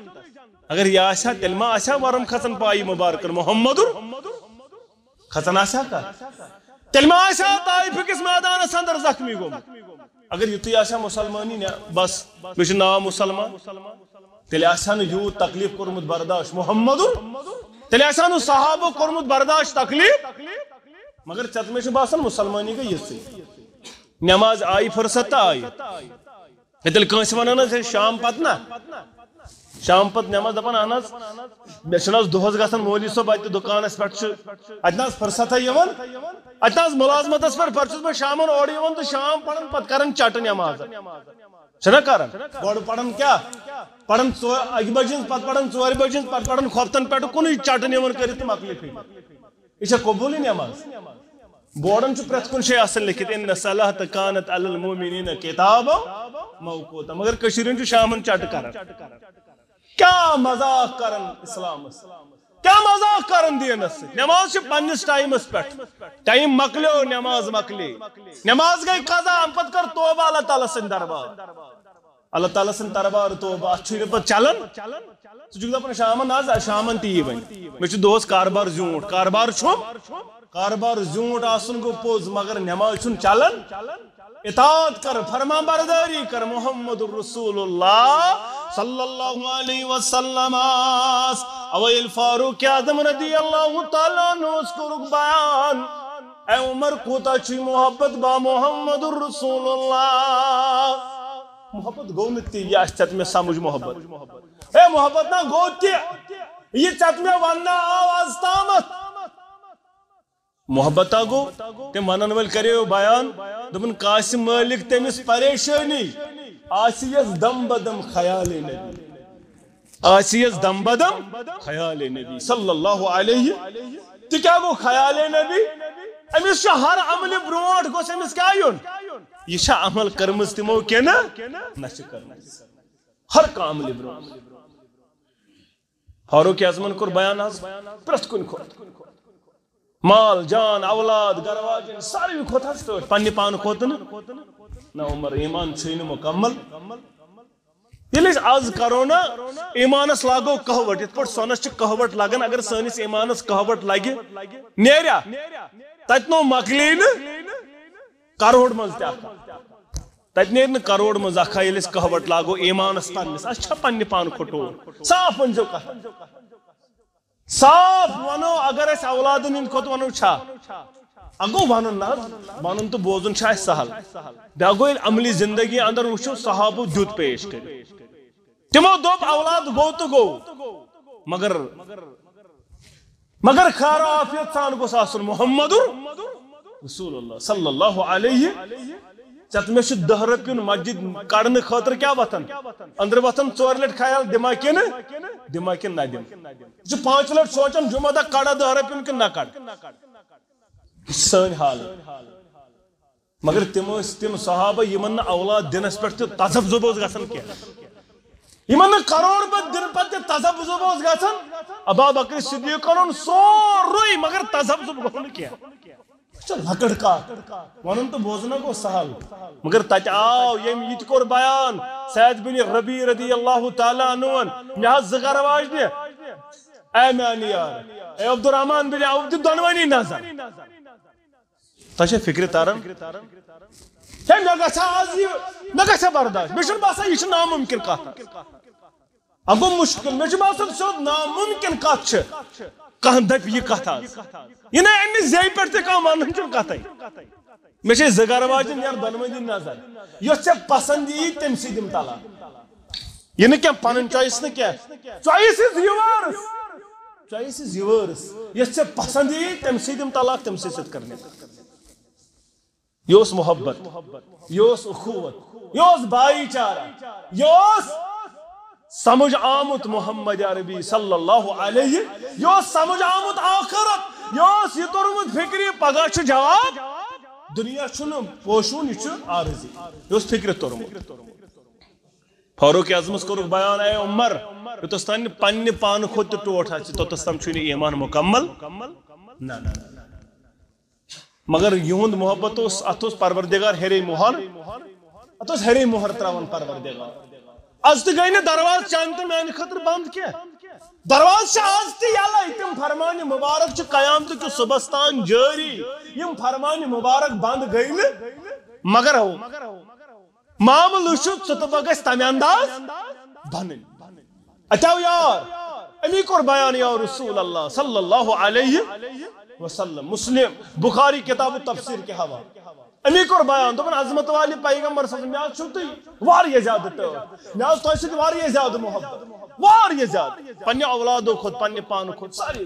اگر یہ آسیا تیل ما آسیا ورم کھسن پائی مبارکن محمد کھسن آسیا کا تیل ما آسیا طائف کس میدانس اندر زخمی گومت اگر یتُے آسیا مسلمانی بس مے چھ ناو مسلمان تیل آسیا نہٕ یوٗت تکلیف کورمُت برداشت محمد تیل آسیا نہٕ صحابہ کورمُت برداشت تکلیف مگر ژےٚ مےٚ چھُ باسان مسلمانی گٔے یِژٕے نماز آئی فرصت آئی تیل کٲنٛسہِ ونان حظ شام پتہٕ نا شام پتہٕ نماز دپان اہن حظ مےٚ چھُنہٕ حظ دۄہس گژھان مولوی صٲب اتہِ دُکانس پٮ۪ٹھ چھُ اتہِ نہ حظ فرصتھا یِوان اتہِ نہ حظ مُلازمتس پٮ۪ٹھ چھُس بہٕ شامن اورٕ یِوان تہٕ شام پران پتہٕ کران چٹہٕ نماز چھنا کران گۄڈٕ پران کیاہ پران 1 بجہِ ہٕنٛز پتہٕ پران 4 بجہِ ہٕنٛز پتہٕ پران کھۄفتن پٮ۪ٹھ کُنُے چٹہٕ نِوان کٔرِتھ تہٕ مۄکلہِ یہِ چھا قبوٗلٕے نماز بورڈن چھُ پرٛٮ۪تھ کُنہِ جایہِ آسان لیکھِتھ ان صلات کانت علی المؤمنین کتابا موقوتا مگر کٔشیٖرِ ہُنٛد چھُ شامن چٹہٕ کران کیا مذاق کران اسلامس کیا مذاق کران دینس سۭتۍ نماز چھِ پننس ٹایمس پٮ۪ٹھ ٹایم مۄکلیو نماز مۄکلے نماز گٔے قضا امہِ پتہٕ کر توبہ اللہ تعالیٰ سٕنٛدِ دربار اللہ تعالیٰ سٕنٛدِ دربار توبہ اتھ چھُے نہٕ پتہٕ چلان ژٕ چھُکھ دپان شامن آز شامن تی یی وۄنۍ مےٚ چھُ دۄہس کاربار زیوٗٹھ کاربار چھُم کاربار زیوٗٹھ آسُن گوٚو پوٚز مگر نماز چھُنہٕ چلان اطاعت کر فرما برداری کر محمد رسول اللہ صلی اللہ علیہ وسلم اویل فاروق اعظم رضی اللہ تعالیٰ عنہ اس کو بیان اے عمر کوتا چھی محبت با محمد رسول اللہ محبت گو نتی یہ چت میں سمجھ محبت اے محبت نہ گو تی یہ چت میں وننا آواز تامت محبت گو تم ونن ول کریو بیان دپن قاسم مالک تمس پریشانی آسیس دم بدم خیال نبی آسیس دم بدم خیال نبی صلی اللہ علیہ تو کیا گو خیال نبی امس ہر عمل برونٹ گوس امس کیا یون یہ عمل کرمز تمو کی نا ہر کا عمل برونٹ فاروق اعظمن کور بیان آز پرت کن کھوت مال جان اولاد گرواجن ساروی کھوت حس تو پنہ پان کھوت نا عمر ایمان چھ مکمل یل آز کرو نا ایمانس لاگو کہوٹ یت پٹ سونس کہوٹ لگان اگر سانس ایمانس کہوٹ لگہ نیریا تت نو مکلی کروڑ مز تت نیر کروڑ مز اخا یل کہوٹ لاگو ایمانس پنس اچھا پنہ پان کھٹو صاف ونزو کتھ صاف ونو اگر اس اولادن ہند کھوت ونو چھا اگو ون تو بوزن سہل بیا گو عملی زندگی اندر وچھو صحابہ دیت پیش کر تمو دوپ اولاد گو تو گو مگر خیر عافیت سان گوس آسن محمد رسول اللہ صلی اللہ علیہ چت میں 10 رۄپیُن مسجد کڑنے خاطر کیا وتن اندر وتن 4 لٹ خیال دما کن نہ دم یہ 5 لٹ سوچان جمعہ دہ کڑا 10 رۄپیُن کن نہ کڑ سن حال مگر تم صحابہ یمن اولاد دنس پہ تذب زب گھن کی یمن کروڑ بد دن پہ تذب زب گھن ابا بکر صدیق سوری مگر تذب زب گو کی لکڑ کت ون تو بوزنا گو سہل مگر تت آو یم یہ کور بیان سعید بن ربیع رضی اللہ تعالیٰ عنہ مے زر واجنہ اے میان یار اے عبد الرحمن بن عوف دونونی نظر تہ فکر تران مے گھا برداشت مے باسان یہ ناممکن کت اگو مشکل مے باسان سیود ناممکن کت کھانا دپ یہ کت یہ امہ زی پہ ون کت مے زر واجن یار دونونی نظر یس ے پسند یی تم سی دم طلاق یہ نا پن چوائس نا چوائس از یورس یس ے پسند یی تم سی دم طلاق تم سی کرنے یہ محبت یہ اخوت یہ بھائی چارہ یہ سمجھ آمت محمد عربی صلی اللہ علیہ یہ سمجھ آمت آخرت یہ ترمت فکری پگہ جواب دنیا پوشون یہ عارضی یہ فکر ترمت فاروق اعظمس کور بیان اے عمر یوتس تان پنہ پان خود ٹوٹ توتس تام چھ ایمان مکمل نہ مگر یہند محبت ات پروردگار ہرے مہر ات ہرے مہر تراون پروردگار از تو گئی نا درواز چان تو میانہ خاطر بند کی درواز آز تہ یلے تم فرمان مبارک قیامت کہ صبح تان جاری یم فرمان مبارک بند گئی مگر ہو معاملہ ٹھہ گھس تمہ انداز بن اتو یار امی کور بیان یا رسول اللہ صلی اللہ علیہ وسلم مسلم بخاری کتاب تفسیر کے حوالے امی کور بیان دپن عظمت والی پیغمبر صلی اللہ علیہ وسلم مے واریاہ زیادہ مے تہ سۭتۍ واریاہ زیادہ محبت واریاہ زیادہ پنہ اولادو کھوت پنہ پانہ کھوت ساری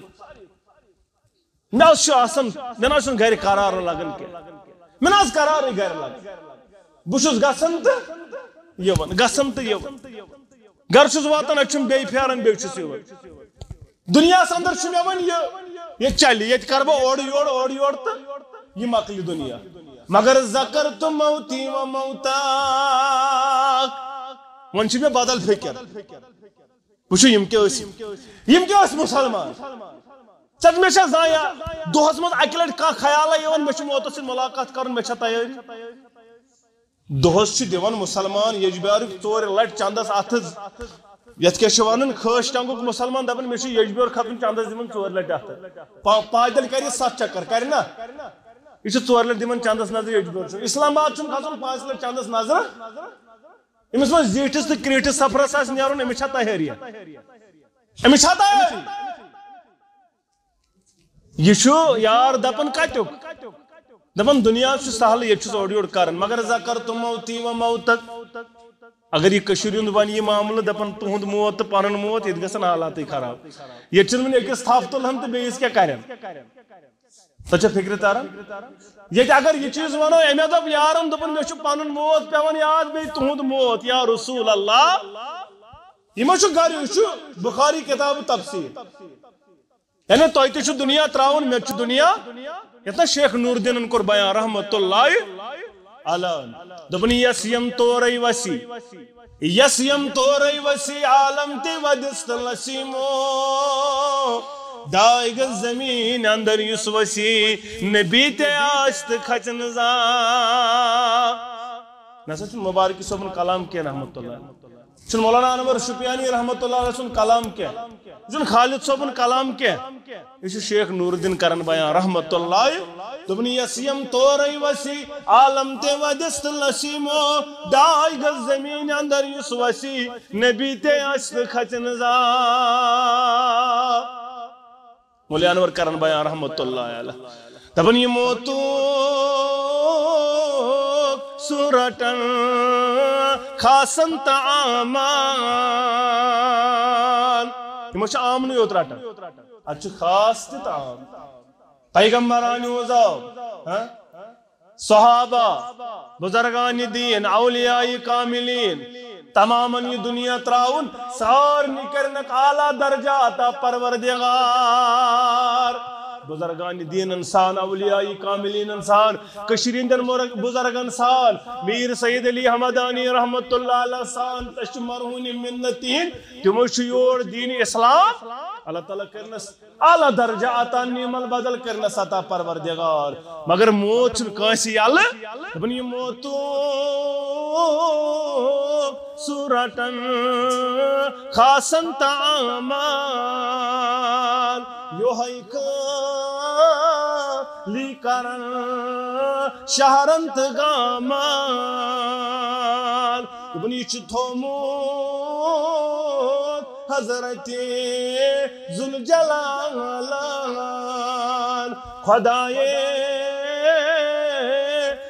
مے نہ گھر قرار لگان کی مے نہ قرار گھر لگان بہس گھن تو گھن تو گھر چھس واتان اچھم بی پھیران بیس دنیا اندر مے ون یہ چلے یہ کر بہ اور یور تو یہ مکل دنیا مگر ذکرت موتی و موتاک ون مے بدل فکر وچھو یم کیا مسلمان چت مے زایا دہس مز اکہ لٹ کھانا خیال مے موت سی ملاقات کرن مے تیاری دہس دان مسلمان یجبار 4 لٹ چندس اتھز یت کیا ون خاش ٹنگک مسلمان دپان مے یجبر کھسن چندس دن 4 لٹ اتھ پادل کر 7 چکر کر نا یہ 4 لٹ دن چندس نظر یجبر اسلام آباد کھسن 5 لٹ چندس نظر امس من زیٹھس تو کریٹس سفرس آس نیرن امس تیاری امس تیاری یہ یار دپان کتک دپان دنیا سہل یہ اور یور کران مگر ذکرت موتی و موتک اگر یہ کشیر ہند ون یہ معاملہ دپان تہد موت تو پن موت یہ گھن حالات خراب یہ ون اکس تھپ تلان تو بیس کیا کرن تہ فکر تران یہ اگر یہ چیز ونو امے دپ یارن دپان مے پن موت پیوان یاد بی تہد موت یا رسول اللہ یہ گھر یہ بخاری کتاب تفسیر یعنی تہ تہ دنیا تراون مے دنیا یتنا شیخ نور الدین کور بیان رحمت اللہ علیہ دپن یس یم تورے وسی یس یم تورے وسی عالم تے ودست لسیمو دائگ زمین اندر یس وسی نبی تے آست کھچن زا نسا چون مبارکی صاحب کلام کیا رحمت اللہ چون مولانا انور شپیانی رحمت اللہ علیہ سن کلام کیا چون خالد صاحب کلام کیا یہ شیخ نور الدین کرن بیان رحمت اللہ دبنی یسیم توری وسی عالم تے ودست لسیمو دائگ زمین اندر یس وسی نبی تے آست کھچن زا مولانا انور کرن بیان رحمت اللہ علیہ دپن یہ موتو سورتن خاصن تعامان یہ عام نہیں ہوتا رٹن اچھا خاص تہ تعام پیغمبران وزاو صحابہ بزرگان دین اولیاء کاملین تماما یہ دنیا تراؤن سارنی کرنک اعلیٰ درجہ عطا پروردگار بزرگان دین انسان اولیاء کاملین انسان کشیرین بزرگ انسان میر سید علی حمدانی رحمت اللہ علیہ سان تشمرہون منتین تموش یور دین اسلام اللہ تعالیٰ کرنس اعلیٰ درجہ عطا نعمل بدل کرنس عطا پروردگار مگر موت چھن کانسی اللہ دپن یہ موتو سورتن خاصن تعامان یوہی لی کرن شہرنت گامان دپن یہ چھ تھوموت حضرت ذوالجلال خدائے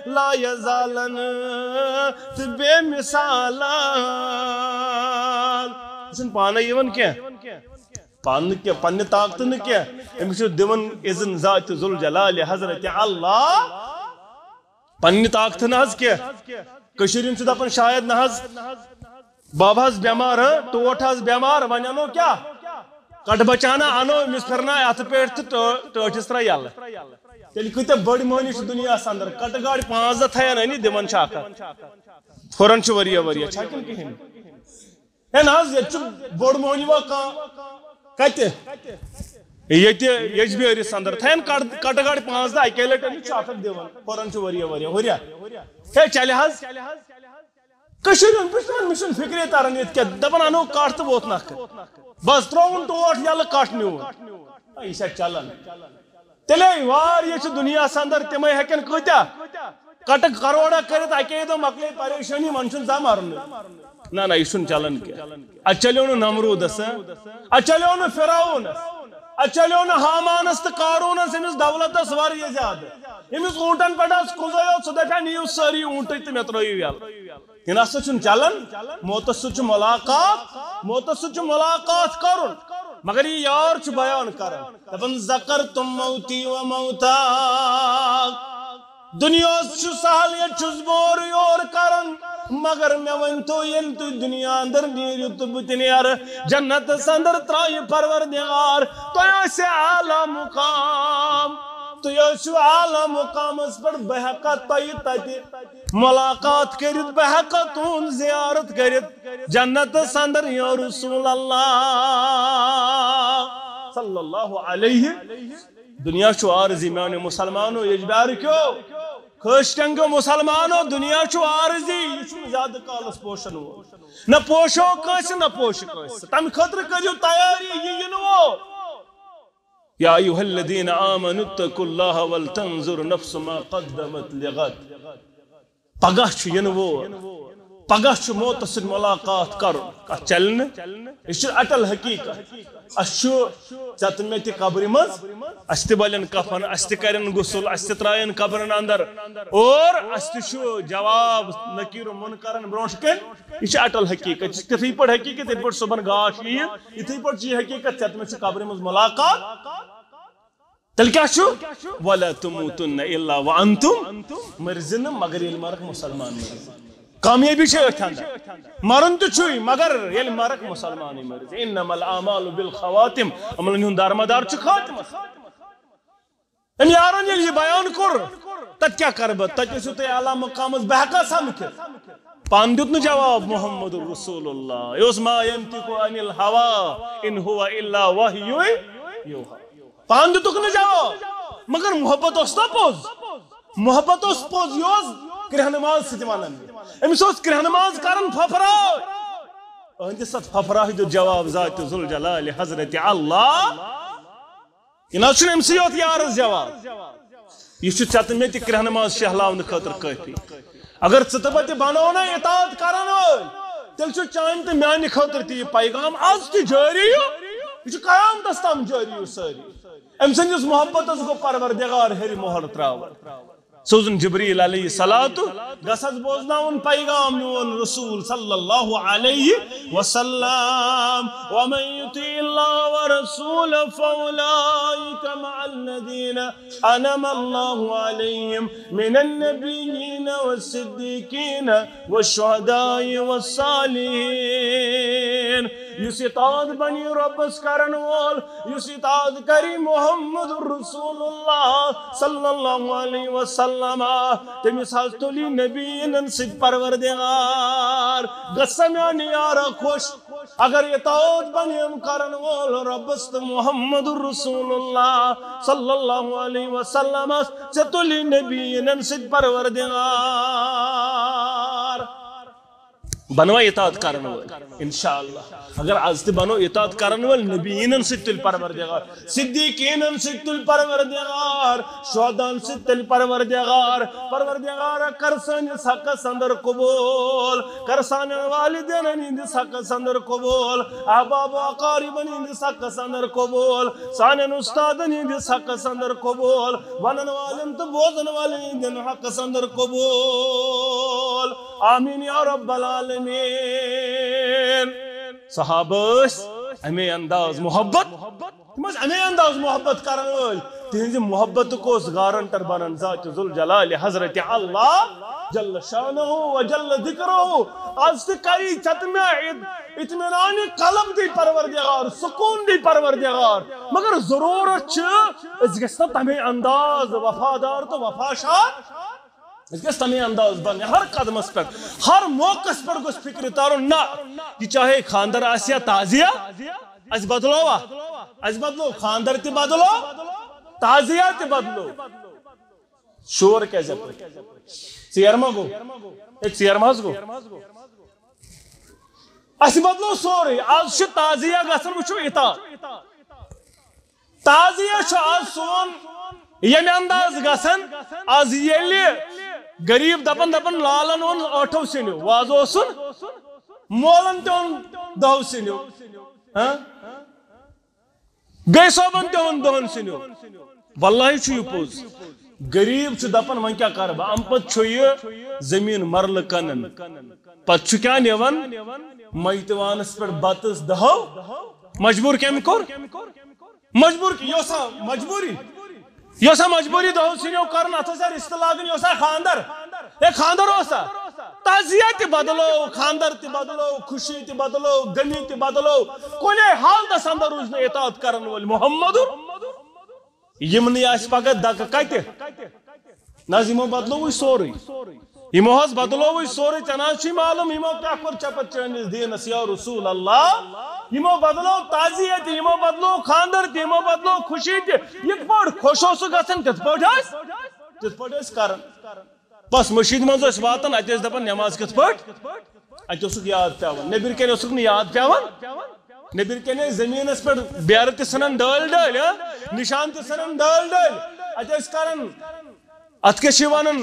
لا یزالن بے مثالان چھن پانا یون کیا پان کیا پن طاقت نہ کیا امس دون اذن ذات ذوالجلال حضرت اللہ پن طاقت نہ کیا کشیرین سے دپن شاید نہ بابا بیمار ٹوٹ بیمار ون انو کیا کٹ بچانا انو امس پھرنا ات پہ ٹھٹس ترا یل تیل کتیا بڑ مہنی دنیا اندر کٹ گاڑی 5 دہ تھین انی دمن پھرن وریا وریا چھکن کہین ہے نا یہ بڑ مہنی وا کت یجبیرس اندر تھین کٹ گاڑی 5 دہ اکی لٹ دان پھرن وریا وریا وریا ہے چلے کشیرین مشن فکرے تران یہ دپان انو کٹ تو ووت نکھ بس ترون ٹوٹ یل کٹ نیون یہ چلان تیلے وار یہ دنیا اندر تمے ہکن کتیا کٹ کروڑا کرت اکی دہ مکلے پریشانی من زا مرن نہ یہ چلان کی چلیو نا نمرودس چلیو نا فرعونس چلیو نا حامانس تو قارونس امس دولتس واریاہ زیادہ امس اونٹن پہ کھزو سہ دپا نیو ساری اونٹ تو مے ترو یل یہ نسا چلان موتس ست موتس ست ملاقات کرن مگر یہ یار بیان کرن دپن ذکرتم موتی و موتا دنیا سہل یہ بور یور کرن مگر میں ونتو یل تو دنیا اندر نیرو تو بت نیر جنت اندر ترائی پروردگار تو سے اعلی مقام تو یہ اعلی مقام اس پر بہقت تتی ملاقات کرت بہقت تون زیارت کرت جنت اندر یا رسول اللہ صلی اللہ علیہ دنیا شو عارضی میں مسلمانوں یجبار کیوں خشٹنگو مسلمانوں دنیا چھو عارضی یہ چھو زیادہ کالس پوشن ہو نہ پوشو کیسے نہ پوش کیسے تم خطر کریو تیاری یہ نو یا ایوہ الذین آمنوا اتقوا اللہ ولتنظر نفس ما قدمت لغد پگہ چھو یہ نو پگہ چھو موت سن ملاقات کر چلن یہ اٹل حقیقت اشو چتمت قبر مز است بلن کفن است کرن غسل است ترائن قبرن اندر اور است شو جواب نکیر منکرن برونش کن یہ اٹل حقیقت تھی پڑ حقیقت یہ پڑ صبح گاش یہ تھی پڑ چی حقیقت چتمت قبر مز ملاقات تل کیا شو ولا تموتن الا وانتم مرزن مگر المرق مسلمان مرزن کامیابی چھے اتھاندہ مرن تو چھوئی مگر یل مرک مسلمانی مرز انما الاعمال بالخواتم عمل ہن دارمدار چھ خاتم ان یارن یل یہ بیان کر تت کیا کرب تت سو تے اعلی مقام بہکا سمکھ پان دیت نہ جواب محمد رسول اللہ یوس ما ينطق عن الهوى ان هو الا وحی یوحى پان دیت نہ جواب مگر محبت اس پوز محبت اس پوز یوز کرہ نماز ستوانن امس کرہ نماز کرن ففرا اہندس ففرا جو جواب ذات ذوالجلال حضرت اللہ یہ نہ امس یوت یارس جواب یہ چتن میں کرہ نماز شہلاون خاطر کافی اگر ثتبت بنو نا اطاعت کرن تیل چان تو میانہ خاطر تہ پیغام آج تہ جاری یہ قیامتس تام جاری ساری ام سندس محبت گو پروردگار ہر مہر تراو سوزن جبریل علیہ الصلوۃ گسس بوزناون پیغام میون رسول صلی اللہ علیہ وسلم ومن یطیع اللہ ورسولہ فاولئک مع الذین انعم اللہ علیہم من النبیین والصدیقین والشہداء والصالحین یس اطاعت بنی ربس کرن وول یس اطاعت کری محمد رسول اللہ صلی اللہ علیہ وسلم تمس حض تلی نبیین سد پروردگار گسمیان یارا خوش اگر اطاعت بنیم کرن وول ربس محمد رسول اللہ صلی اللہ علیہ وسلم ستلی نبیین سد پروردگار بنو اطاعت کرن وول انشاءاللہ اگر آز تہ بنو اطاعت کرن وول نبیین ست تل پروردگار صدیقین ست تل پروردگار شہداء ست تل پروردگار پروردگار کر سانس حقس اندر قبول کر سان والدین ہندس حقس اندر قبول احباب و اقاربن ہندس حقس اندر قبول سانن استادن ہندس حقس اندر قبول ونن والن تو بوزن والن ہندن حقس اندر قبول آمین یا رب العالمین صحابہ امی انداز محبت امی انداز محبت کرن وول تہذ محبت کو گارنٹر بنان ذات ذوالجلال حضرت اللہ جل شانہ و جل ذکرہ آج تہ کئی چتمہ اطمینان قلب دی پروردگار سکون دی پروردگار مگر ضرورت چھ اس گژھن تمے انداز وفادار تو وفاشار اس گژھِ تمے انداز بن ہر قدمس پر ہر موقع پر گوس فکر تارن نہ یہ چاہے خاندر آسیا تعزیہ اس بدلوا اس بدلو خاندر تہ بدلو تعزیہ تہ بدلو شور کیسے ژیر ما گو ایک ژیر ما گو اس بدلو سورے آج چھ تعزیہ گژھن وچھو اطاعت تعزیہ چھ آج سون یمہ انداز گژھن آز ییٚلہِ غریب دپن لالن اون ٲٹھو سِنیو واز اوسُن مولن تہِ اون دہو سِنیو بیٚیہِ صٲبن تہِ اون دہن سِنیو واللہ چھُ یہِ پوٚز غریب چھُ دپان وۄنۍ کیٛاہ کرٕ بہٕ امہِ پتہٕ چھُ یہِ زٔمیٖن مرلہٕ کٕنان پتہٕ چھُ کیٛاہ نِوان میتوانس پٮ۪ٹھ بتس دہو مجبوٗر کٔمۍ کوٚر مجبوٗر یہِ اوسا مجبوٗری یہ مجبوری دہو سنیو کرن ات رشتہ لاگن یہ خاندر یہ خاندر اوسا تعزیہ تہ بدلو خاندر تہ بدلو خوشی تہ بدلو غمی تہ بدلو کنے حالتس اندر روز اطاعت کرن وول محمد یمن آس پگہ دک کتہ نہ یمو بدلو سورے یمو حض بدلو سورے ژےٚ چھ معلوم یمو کیٛاہ کوٚر ژےٚ پتہٕ چٲنِس دیٖنس یا رسول اللہ یمو بدلو تعزیہ تہ یمو بدلو خاندر تہ یمو بدلو خوشی تہ یتھ پٲٹھۍ خۄش اوسُکھ گژھان تِتھ پٲٹھۍ ٲسۍ کران بس مشید منٛز ٲسۍ واتان اتہِ ٲسۍ دپان نٮ۪ماز کِتھ پٲٹھۍ اتہِ اوسُکھ یاد پیٚوان نیٚبرۍ کِنۍ اوسُکھ نہٕ یاد پیٚوان نیٚبرۍ کِنۍ ٲسۍ زٔمیٖنس پٮ۪ٹھ بیرٕ تہِ ژھٕنان ڈٲلۍ ڈٲلۍ نِشان تہِ ژھٕنان ڈٲلۍ ڈٲلۍ اتہِ ٲسۍ کران ات کیٛاہ چھِ ونان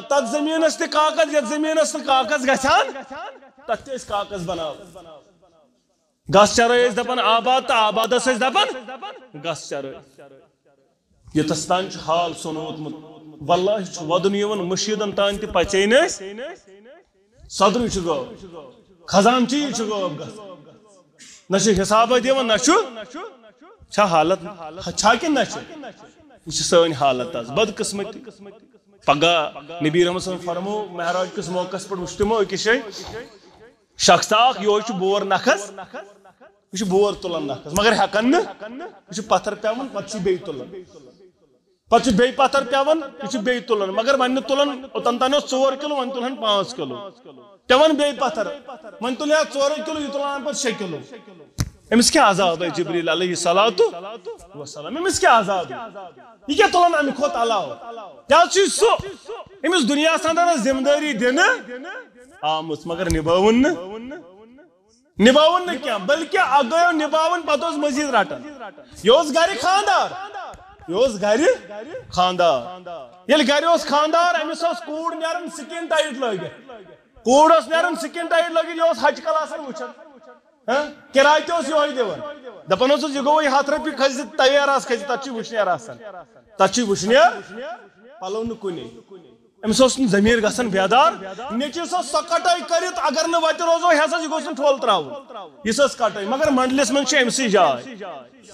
تتھ زٔمیٖنس تہِ کاغذ یتھ زٔمیٖنس نہٕ کاغذ گژھان تتھ تہِ ٲسۍ کاغذ بناوان گس چرٲے ٲسۍ دپان آباد تہٕ آبادس ٲسۍ دپان گس چرٲے یوٚتس تام چھُ حال سون ووتمُت واللہ چھُ ودُن یِوان مُشیٖدن تام تہِ پژے نہٕ أسۍ صدرٕے چھُ غٲب خزانچی چھُ غٲب گژھان نہ چھُ حسابہ دِوان نہ چھا حالت چھا کِنہٕ نہ چھِ یہ سٲنۍ حالت آز بدقسمتی پگہ نبی رحمت صلی اللہ فرمو معراج کس موقع پہ وچھ تمو أکِس جایہِ شخص اکھ یہوے چھُ بور نکھس یہ بور تُلان نکھس مگر ہیکان نہٕ یہ پتھر پیوان پتہٕ چھُ بیٚیہِ تُلان پتہٕ چھُ بیٚیہِ پتھر پیوان یہ بیٚیہِ تُلان مگر وۄنۍ نہٕ تُلان اوٚتن تام اوس 4 کِلوٗ وۄنۍ تُلہن 5 کِلوٗ پیوان بیٚیہِ پتھر وۄنۍ تُلہِ ہا 4 کِلوٗ یہ تُلان پتہٕ 6 کِلوٗ امس کیا عذاب ہے جبریل علیہ الصلوۃ والسلام امس کیا عذاب یہ کیا تُلان امہ کھۄتہٕ علاوٕ کیا چھ سُہ امس دنیا اندر ذمہ داری دِنہٕ آمٕژ مگر نباوُن نہٕ کینٛہہ بلکہ اکھ گٔیو نباوُن پتہٕ اوس مزید رٹان یہ اوس گرِ خاندار ییٚلہِ گرِ اوس خاندار أمِس اوس کوٗر نیران سکن ٹایٹ لٲگِتھ یہ اوس حج کلاسن وٕچھان کرایہ تہِ اوس یہوے دِوان دپان اوسس یہ گو 100 رۄپیہِ کھسہِ تیار آس کھسہِ تتھ چھُ وٕشنیر آسان تتھ چھُ وٕشنیر پلو نہٕ کُنے أمِس اوس نہٕ ضمیٖر گژھان بیدار نیچوِس ٲس سۄ کٹٲے کٔرِتھ اگر نہٕ وتہِ روزو یہِ ہسا یہِ گوٚژھ نہٕ ٹھوٚل تراوُن یِژھ ٲس کٹٲے مگر منڈلس منٛز چھِ أمسٕے جاے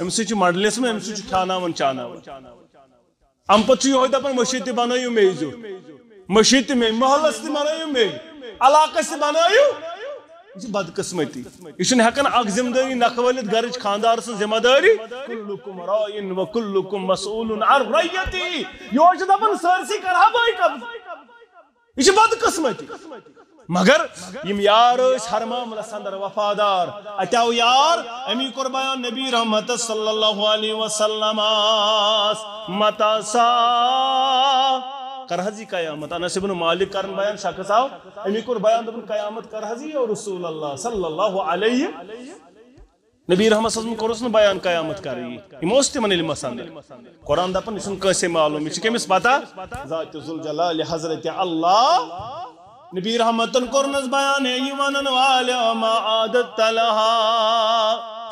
أمسٕے چھُ منڈلس منٛز أمسٕے چھُ کھیٛاناوان چاناوان اَمہِ پتہٕ چھُ یِہوے دپان مٔشیٖد تہِ بنٲیِو مے زیُٹھ مٔشیٖد تہِ مے محلس تہِ بنٲیِو مے علاقس تہِ بنٲیِو یہ چھِ بدقسمتی یہ چھُنہٕ ہٮ۪کان اکھ ذمہٕ دٲری نکھٕ وٲلِتھ گرٕچ خاندار سٕنٛز ذمہٕ دٲری کُلُکُم رٲعٍ وَکُلُکُم مسئوٗلٌ عن رعیتِہ یہوے چھُ دپان سٲرسٕے کرہا بٕے قبضہٕ یہ چھِ بدقسمتی مگر یم یار ٲسۍ ہر معاملس اندر وفادار اتہِ آو یار امی کوٚر بیان نبی رحمت صلی اللہ علیہ وسلم متا سا کر حظ یہ قیامت انس ابن مالک کرن بیان شخص آو امی کوٚر بیان دپن قیامت کر حظ یہ رسول اللہ صلی اللہ علیہ نبی رحمت صلی اللہ علیہ وسلم کوٚرُس نہٕ بیان قیامت کر یہ اوس تمن علمس اندر قرآن دپان یہ چھُنہٕ کٲنٛسے معلوم یہ چھُ کٔمِس پتہ ذات ذوالجلال حضرت اللہ نبی رحمتن کوٚرنس بیان ہے یہ ونن والے ما عادت لہا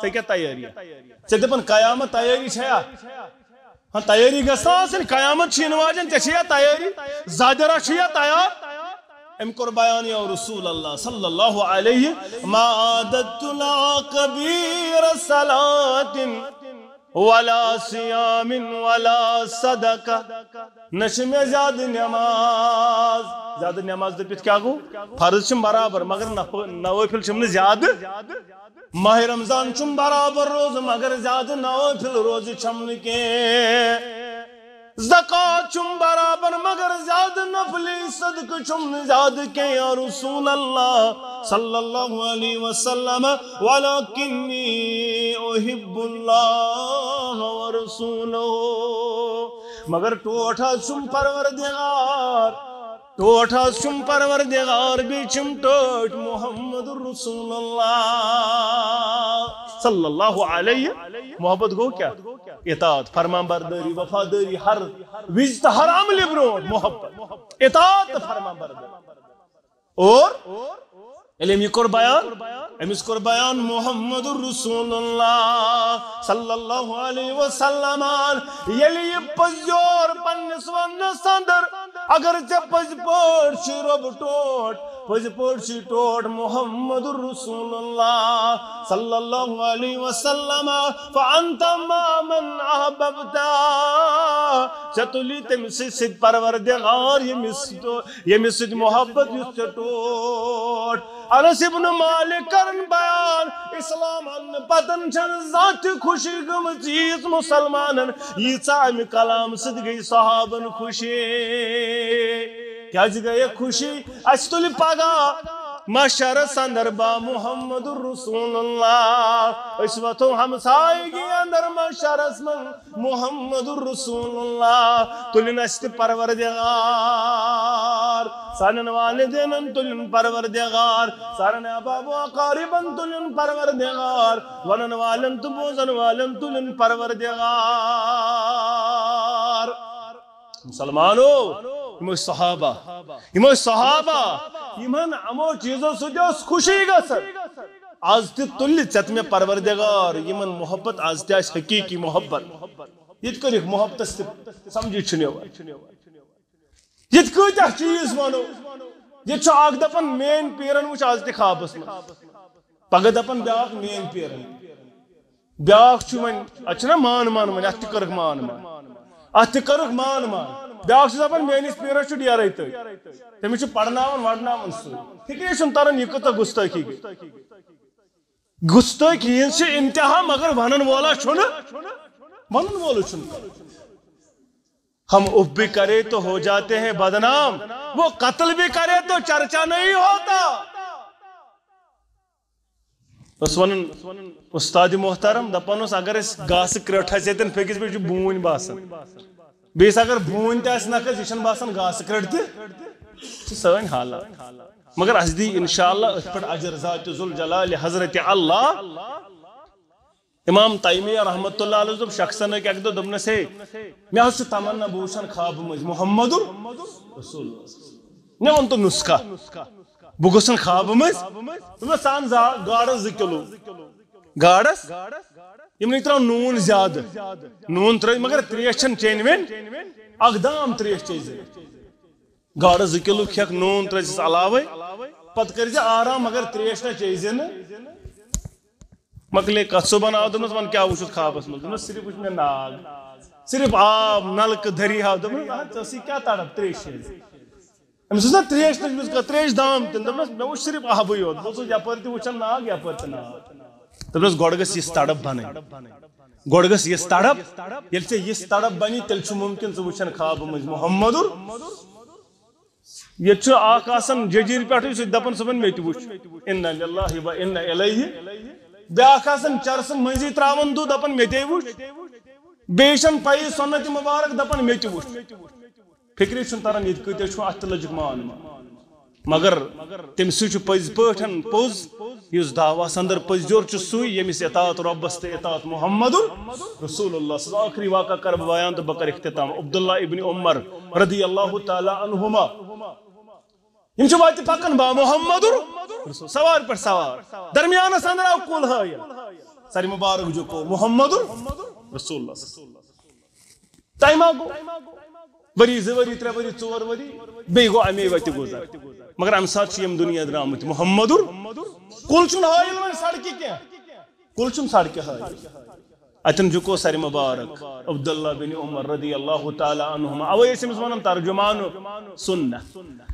ژےٚ کیٛاہ تیٲری ژےٚ دپان قیامت تیٲری چھیا ہاں تیٲری گژھِ نہ آسٕنۍ قیامت چھِ یِنہٕ واجٮ۪ن ژےٚ چھیا تیٲری زادرا چھُیا تیار أمۍ کوٚر بیان یا رسول اللہ صلی اللہ علیہ ما عادت لہا کبیر صلاة ولا صیام ولا صدقہ نہ چھِ مےٚ زیادٕ نٮ۪ماز زیادٕ نٮ۪ماز دٔپِتھ کیٛاہ گوٚو فرض چھِم برابر مگر نوٲفِل چھِم نہٕ زیادٕ ماہ رمضان چھُم برابر روزٕ مگر زیادٕ نوٲفِل روزٕ چھم نہٕ کینٛہہ زکات چھم برابر مگر زیادٕ نفلی صدقہ چھم نہٕ زیادٕ کینٛہہ یا رسول اللہ صلی اللہ علیہ وسلم ولکنی احب اللہ ورسولہ مگر ٹوٹھ حظ چھم پروردگار بیٚیہِ چھم ٹٲٹھۍ محمد رسول اللہ صلی اللہ علیہ محبت گو کیا اطاعت فرمان برداری وفاداری ہر وز تہ ہر عمل برونٹھ محبت اطاعت فرمان برداری اور علم یہ کوٚر بیان أمِس کوٚر بیان محمد رسول اللہ صلی اللہ علیہ وسلم ییٚلہِ یہِ پٔزیور پننِس وننس اندر اگر ژےٚ پٔزۍ پٲٹھۍ چھُ رۄب ٹوٹھ پٔزۍ پٲٹھۍ چھُ ٹوٹھ محمد رسول اللہ صلی اللہ علیہ وسلم فانت ما من احببت ژےٚ تُلی تٔمۍ سۭتۍ پروردگار ییٚمِس سۭتۍ محبت یُس ژےٚ ٹوٹھ انس ابن مالک کرن بیان اسلام ان پتن چھنہٕ زانٛہہ تہِ خوشی گٔمٕژ ییٖژ مسلمانن ییٖژاہ امہِ کلام سۭتۍ گٔے صحابن خوشی کیٛازِ گٔیے خوشی اسہِ تُلہِ پگاہ محشرس اندر با محمد رسول اللہ أسۍ وتھو ہمسایگی اندر محشرس منٛز محمد رسول اللہ تُلِن اسہِ تہِ پروردگار سانٮ۪ن والدینن تُلِن پروردگار سارن احباب و اقاربن تُلِن پروردگار ونن والٮ۪ن تہٕ بوزن والٮ۪ن تُلِن پروردگار مسلمانو یم صحابہ یمن امو چیزو سۭتۍ ٲس خوشی گژھان آز تہِ تُلہِ ژےٚ تہٕ مےٚ پروردگار یمن محبت آز تہِ آسہِ حقیقی محبت ییٚتہِ کٔرِکھ محبتس تہِ سمجھی چھُنہٕ یِوان ییٚتہِ کۭتیاہ چیٖز ونو ییٚتہِ چھُ اکھ دپان میٲنۍ پیرن وٕچھ آز تہِ خوابس منٛز پگاہ دپان بیاکھ میٲنۍ پیرن بیاکھ چھُ وۄنۍ اتھ چھُنہ مان وۄنۍ اتھ تہِ کٔرٕکھ مان بیاکھ چھُ دپان میٲنِس پیرس چھُ ڈیرے تٔتھۍ تٔمِس چھُ پرناوان وڑناوان سۭتۍ فکرے چھُنہٕ تران یہِ کۭژاہ گُستٲخی گٔے گُستٲخی ہِنٛز چھِ انتہا مگر ونن وولہ چھُنہٕ ہم اف بھی کرے تو ہو جاتے ہیں بدنام وہ قتل بھی کرے تو چرچا نہیں ہوتا اس ونن استاد محترم دپان اوس اگر أسۍ گاسہٕ کرٛٹھ آسہِ ییٚتٮ۪ن پھٔکِس پٮ۪ٹھ چھُ بوٗنۍ باسان بیٚیِس اگر بوٗنۍ تہِ آسہِ نکھس یہِ چھنہٕ باسان گاسہٕ کرٛٹھ تہِ چھِ سٲنۍ حالات مگر اسہِ دی انشاءاللہ أتھۍ پٮ۪ٹھ اجر ذات ذوالجلال حضرت اللہ امام تیمیہ رحمۃ اللہ علیہ دوٚپ شخصن أکۍ اکہِ دۄہ دوٚپنس ہے مےٚ حظ چھُ تمنا بہٕ وٕچھن خوابہٕ منٛز محمد رسول مےٚ ووٚن تو نُسخہ بہٕ گوٚژھن خوابہٕ منٛز دوٚپمس ژٕ اَن گاڈس 2 کِلوٗ گاڈس یم نہیں ترا نون زیادہ نون تر مگر تریش چھن چین وین اقدام تریش چیز گاڑ 2 کلو کھیک نون ترس علاوے پت کر آرام مگر تریش نہ چیز مکلے کت صبح آو دس ون کیا وچھت خوابس مز صرف وچ مے ناگ صرف آب نلکہ دریا دسی کیا تڑپ تریش نا تریش تریش دام تین دس مے وچ صرف آبی یوت بہت یپر تہ وچھان ناگ یپر تہ ناگ دس گۄڈٕ گژھِ یِژھ تڑپ بنٕنۍ گۄڈٕ گژھِ یِژھ تڑپ ییٚلہِ ژےٚ یِژھ تڑپ بنی تیٚلہِ چھُ مُمکِن ژٕ وٕچھان خواب منٛز محمدُر ییٚتہِ چھُ اکھ آسان ججیٖر پٮ۪ٹھٕے سُہ دپان صُبحن مےٚ تہِ وٕچھ اِنّا لِلّٰهِ و اِنّا اِلَیْهِ بیٛاکھ آسان چرسہٕ مٔنٛزی ترٛاوان دُہ دپان مےٚ تے وٕچھ بیٚیہِ چھَنہٕ پَیی سۄنتہِ مُبارک دپان مےٚ تہِ وٕچھ فِکرِ چھُنہٕ تران ییٚتہِ کۭتیاہ چھُ اَتھ تہِ لٔجِکھ ماننہٕ مگر تٔمۍ سۭتۍ چھُ پٔزۍ پٲٹھۍ پوٚز یُس دعواہس اندر پٔزۍجور چھُ سُے ییٚمِس اطاعت رۄبس تہٕ اطاعت محمدُر رسول اللہ سٕنٛز آخری واقعہ کرٕ بہٕ بیان تہٕ بہٕ کرٕ اختتام عبداللہ ابن عمر رضی اللہ تعالیٰ عنہما یم چھِ وتہِ پکان با محمدُر رسول سوار پٮ۪ٹھ سوار درمیانس اندر آو کُل ہٲیِتھ سر مبارک جُکو محمدُر رسول اللہ ٹایما گوٚو ؤری 2 ؤری 3 ؤری 4 ؤری بیٚیہِ گوٚو اَمے وتہِ گُزر مگر اَمہِ ساتہٕ چھِ یِم دُنیا درٛامٕتۍ محمدُر کُل چھُنہٕ ہٲیِل وۄنۍ سڑکہِ کینٛہہ کُل چھُنہٕ سڑکہِ ہٲیِل اتٮ۪ن جُکو سر مبارک عبداللہ بن عمر رضی اللہ تعالیٰ عنہما اوے ٲسۍ أمِس ونان ترجمان سُنہ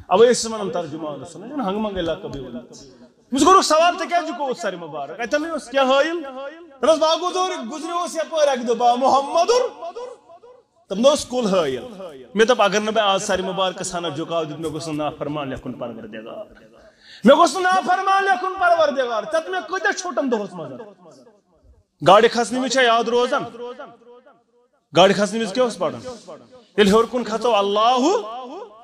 اوے ٲسۍ ونان ترجمان سُنہ ہنٛگہٕ منٛگے لقب أمِس کوٚرُکھ سوال ژےٚ کیٛازِ جُکووُتھ سر مبارک اتٮ۪ن اوس کیٛاہ ہٲیِل دوٚپنس باگوزور گُزریوس یپٲرۍ اکہِ دۄہ با محمدُر تم اوس کُل ہٲیِل مےٚ دوٚپ اگر نہٕ بہٕ آز سر مبارکس ہنا جُکاو دِتھ مےٚ گوٚژھ نہٕ نافرمان لیکھُن پروردگار مےٚ گوٚژھ نہٕ نافرمان لیکھُن پروردگار ژےٚ مےٚ کۭتیاہ چھُٹن دۄہس منٛز گاڑِ کھسنہٕ وِزِ چھا یاد روزان گاڑِ کھسنہٕ وِزِ کیٛاہ اوس پران ییٚلہِ ہیوٚر کُن کھژو اللہ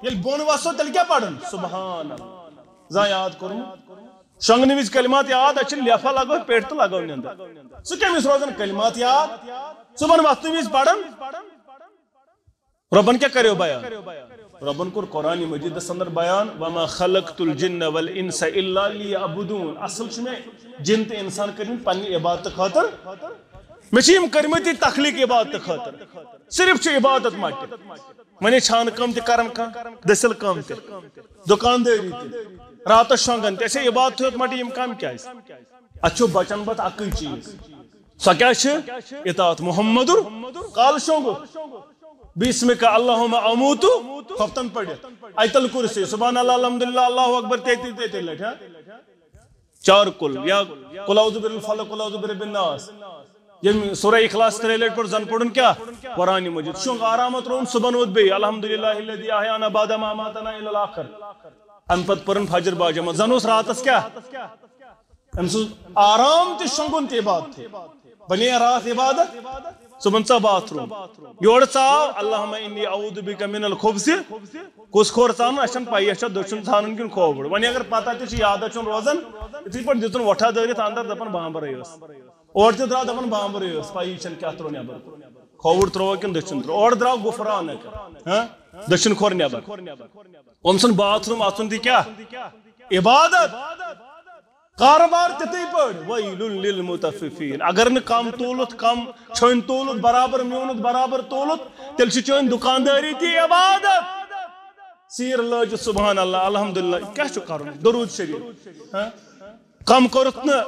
ییٚلہِ بۄن وسو تیٚلہِ کیٛاہ پران سبحان اللہ زانٛہہ یاد کوٚرمُت شۄنٛگنہٕ وِزِ کلمات یاد اَسہِ چھِ لیفا لگٲو پیٹھ تہٕ لگٲو نیٚنٛدٕر سُہ کٔمِس روزان کلمات یاد صُبحن وۄتھنہٕ وِزِ پران رۄبن کیٛاہ کریو بیان رۄبن کوٚر قرآنِ مجیٖدس اندر بیان وما خلقت الجن والانس الا لیعبدون اصل چھُ مےٚ جن تہٕ انسان کٔرمٕتۍ پننہِ عبادتہٕ خٲطرٕ مےٚ چھِ یِم کٔرمٕتۍ یہِ تخلیٖق عبادتہٕ خٲطرٕ صرف چھُ عبادت مٹہِ وۄنۍ چھانہٕ کٲم تہِ کران کانٛہہ دٔسِل کٲم تہِ دُکاندٲری تہِ راتس شۄنٛگان تہِ اَسے عبادتھٕے یوت مٹہِ یِم کامہِ کیٛازِ اتھ چھُ بچن پتہٕ اکٕے چیٖز سۄ کیٛاہ چھِ اطاعت محمدُر کالہٕ شۄنٛگُن بسمک اللہم اموتو خفتن پڑھت ایتل کرسی سبحان اللہ الحمدللہ اللہ اکبر 33 لٹھ 4 کل یا قل اعوذ بالفلق قل اعوذ برب الناس یم سورہ اخلاص 3 لٹھ پر زن پڑھن کیا قرآن مجید شونگ آرامت روم صبح ود بی الحمدللہ الذی احیانا بعد ما اماتنا الی الاخر ام پت پرن فجر باجمت زن اس راتس کیا ام سو آرام تی شونگن تی عبادت تھی بنی رات عبادت صبح ژا باتھ روم یور ژاو اللہم انی اعوذ بک من الخبث کس کھور ژان اَسہِ چھنہٕ پَیی اَسہِ چھا دٔچھُن ژھانُن کِنہٕ کھووُر وۄنۍ اگر پتہ تہِ چھِ یادہ چھُنہٕ روزان یِتھٕے پٲٹھۍ دِژُن وۄٹھا دٲرِتھ اندر دپان بامبرٕے ٲس اورٕ تہِ درٛاو دپان بامبرٕے ٲس پَیی چھنہٕ کیٛاہ ترٛوو نٮ۪بر کھووُر ترٛووا کِنہٕ دٔچھُن ترٛوو اورٕ درٛاو غُفرانک دٔچھُن کھور نٮ۪بر أمۍ سُنٛد باتھ روٗم اژُن تہِ کیٛاہ عبادت کاربار تِتھٕے پٲٹھۍ وَیلٌ لِلمُطَفِّفیٖن اگر نہٕ کم تولُت کم چھٔنۍ تولُت برابر میوٗنُت برابر تولُت تیٚلہِ چھِ چٲنۍ دُکاندٲری تہِ عبادت سیٖر لٲجِتھ سبحان اللہ الحمدللہ کیٛاہ چھُ کرُن درود شریف کم کوٚرُتھ نہٕ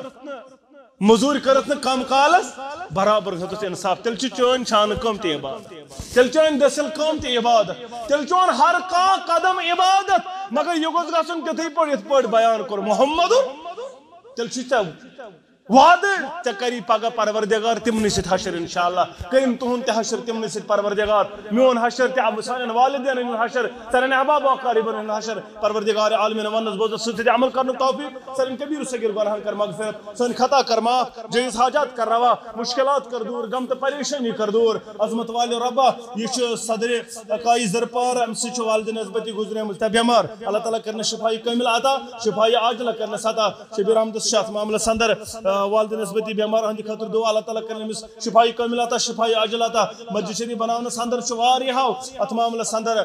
مٔزوٗرۍ کٔرٕتھ نہٕ کم کالس برابر ہیوٚتُتھ انصاف تیٚلہِ چھِ چٲنۍ چھانہٕ کٲم تہِ عبادت تیٚلہِ چٲنۍ دٔسِل کٲم تہِ عبادت تیٚلہِ چون ہر کانٛہہ قدم عبادت مگر یہِ گوٚژھ گژھُن تِتھٕے پٲٹھۍ یِتھ پٲٹھۍ بیان کوٚر محمدُر تیٚلہِ چھُے ژےٚ وعدٕ ژےٚ کری پگاہ پروردگار تِمنٕے سۭتۍ حشر انشاءاللہ کٔرِم تُہُنٛد تہِ حشر تِمنٕے سۭتۍ پروردگار میون حشر تہِ سانٮ۪ن والدینن ہُنٛد حشر سانٮ۪ن احباب اقاربن ہُنٛد حشر پروردگار عالمیٖن وننس بوزنس سۭتۍ سۭتۍ عمل کرنُک توفیٖق سانٮ۪ن کبیٖر صغیٖر گۄناہن کر مغفرت سٲنۍ خطا کر معاف جٲیِز حاجات کر روا مشکلات کر دوٗر غم تہٕ پریشٲنی کر دوٗر عظمت والہِ رۄبا یہِ چھُ صدرِ اکائی زرپار امہِ سۭتۍ چھُ والدین نسبتی گُزریمٕژ تہٕ بٮ۪مار اللہ تعالیٰ کرنس شفایہِ کٲمِل عطا شفایہِ عاجلہ کرنس عطا شبیٖر احمدس چھُ اتھ معاملس اندر والد نسبتی بیمار ہندی خاطر دعا اللہ تعالیٰ کرن امس شفائی کامل عطا شفائی عاجل عطا مسجد شریف بناونس اندر چھ واریاہو ات معاملس اندر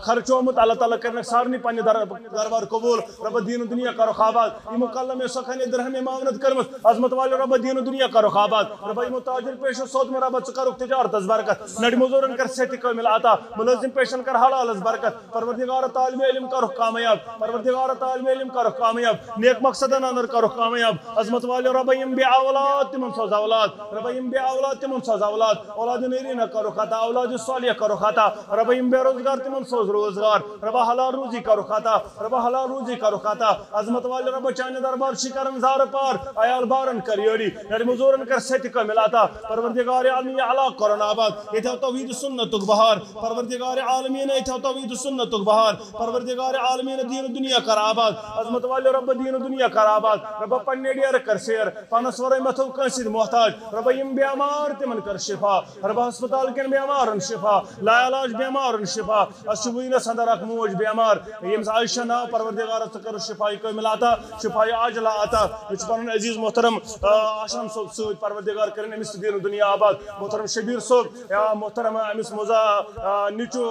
خرچ آمت اللہ تعالیٰ کرن سارنی پنہ دربار قبول رب دین دنیا کرو آباد یمو کلم سخن درہم معاونت کرمت عظمت والے رب دین دنیا کرو آباد رب یمو تاجر پیش سود میں رب ث کرو تجارتس برکت نڑ مزورن کر صحت کامل عطا ملازم پیشن کر حلالس برکت پروردگار طالب علم کرو کامیاب پروردگار طالب علم کرو کامیاب نیک مقصدن اندر کرو کامیاب عظمت والے رب یم بے اولاد تمن سوز اولاد رب یم بے اولاد تمن سوز اولاد نیرین کرو خطا اولاد صالح کرو خطا رب یم بے روزگار تمن سوز روزگار رب حلال روزی کرو خطا رب حلال روزی کرو خطا عظمت والے رب چانے دربار شکرن زار پار عیال بارن کر یوری نڑ مزورن کر صحت کامل عطا پروردگار عالمین علا کرن آباد یہ توحید سنت بہار پروردگار عالمین یہ توحید سنت بہار پروردگار عالمین دین دنیا کر آباد عظمت والے رب دین دنیا کر آباد رب پنہ ڈیر کر سیر پانس ورے متو کنسر محتاج رب یم بیمار تمن کر شفا رب ہسپتال کن بیمارن شفا لا علاج بیمارن شفا اشبوینس اندر اک موج بیمار یم عائشہ نا پروردگار کر شفائی کامل عطا شفائی عاجلہ عطا یہ پن عزیز محترم آشام صوب ست پروردگار کرن امس دین دنیا آباد محترم شبیر صوب یا محترم امس مزا نچو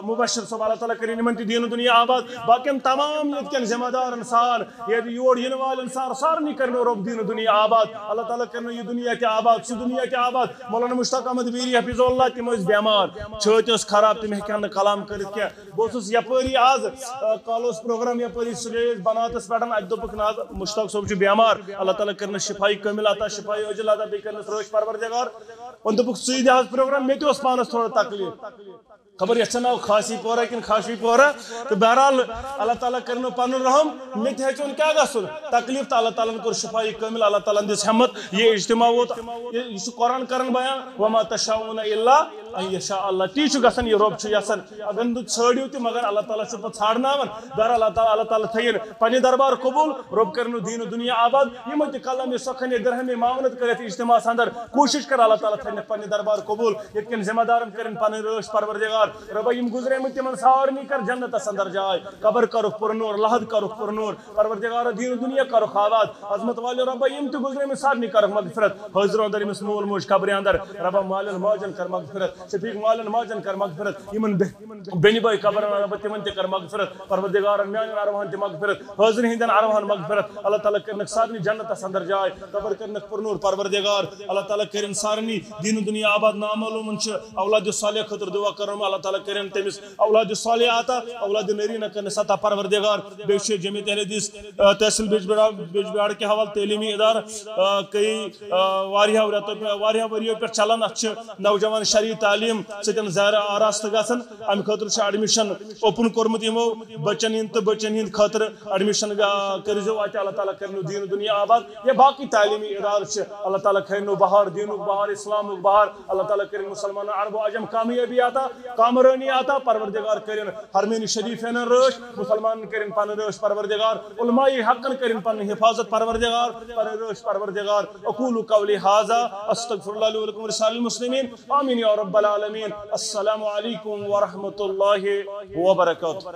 مبشر صوب اللہ تعالیٰ کرن امن دین دنیا آباد باقین تمام یت کن ذمہ دار انسان یہ یور ین وال انسان سارنی کرنو رب دین دنیا آباد اللہ تعالیٰ کرنو یہ دنیا کے آباد سی دنیا کے آباد مولانا مشتاق احمد ویری حفظ اللہ تم بیمار چھت خراب تم ہیکن کلام کرت کی بہت یپری آز کالوس پروگرام یپری سٹیج بناتس پہ ات دپک نا مشتاق صوب بیمار اللہ تعالیٰ کرن شفائی کامل عطا شفائی عاجل عطا بیٚیہِ کرنس روش پروردگار ان دپک ژٕ دِ حظ پروگرام مے تہِ اوس پانس تھوڑا تکلیف خبر یہ ناو خاصی پورہ کن خاشی پورہ تو بہرحال اللہ تعالیٰ کرنو پن رحم مے تہ ہیچون کیا گھن تکلیف تو اللہ تعالیٰ کور شفائی کامل اللہ تعالیٰ دس ہمت یہ اجتماع ووت یہ قرآن کرن بیان وما تشاؤون الا ان یشاء اللہ تی گھن یہ رب یسن اگر ژھٲڑِو تہ مگر اللہ تعالیٰ پہ ژھانڈناون بہرحال اللہ تعالیٰ تھین پنہ دربار قبول رب کرنو دین دنیا آباد یمو تہ کلم سخن درہم معاونت کرت اجتماع اندر کوشش کر اللہ تعالیٰ تھین پنہ دربار قبول یت کن ذمہ دارن کرن پن رٲچھ پروردگار رب یم گزرے تمن سارنی کر جنتس اندر جائے قبر کرک پر نور لحد کرک پر نور پروردگار دین دنیا کرک آباد عظمت والے رب یم تہ گزرے سارنی کرک مغفرت حاضر اندر امس مول موج قبر اندر رب مالن ماجن کر مغفرت شفیق مالن ماجن کر مغفرت یمن بینی بائی قبر رب تمن تہ کر مغفرت پروردگار میان ارواحن تہ مغفرت حاضر ہندن ارواحن مغفرت اللہ تعالیٰ کرنک سارنی جنتس اندر جائے قبر کرنک پر نور پروردگار اللہ تعالیٰ کرن سارنی دین دنیا آباد نامعلوم اولاد صالح خاطر دعا کرم اللہ تعالیٰ کرن تمس اولاد صالح عطا اولاد نرینہ کرنس عطا پروردگار بیش جمعیت اہل حدیث تحصیل بیجبہار کے حوالہ تعلیمی ادارہ کئی واریاہ وریو پہ چلان ات نوجوان شرعی تعلیم ستن زیر آراست گھن امہ خاطر ایڈمشن اوپن کورمت یمو بچن ہند تو بچن ہند خاطر ایڈمشن کرزو ات اللہ تعالیٰ کرنو دین دنیا آباد یا باقی تعلیمی ادارہ اللہ تعالیٰ کرنو بہار دینک بہار اسلامک بہار اللہ تعالیٰ کرن مسلمان عرب و عجم کامیابی عطا کامرانی عطا پروردگار کرن حرمین شریفین رٲچھ مسلمان کرن پن رٲچھ پروردگار علماء حقن کرن پن حفاظت پروردگار پن رٲچھ پروردگار اقول قولی ھذا استغفر اللہ لی ولکم ولسائر المسلمین آمین یا رب العالمین السلام علیکم ورحمۃ اللہ وبرکاتہ.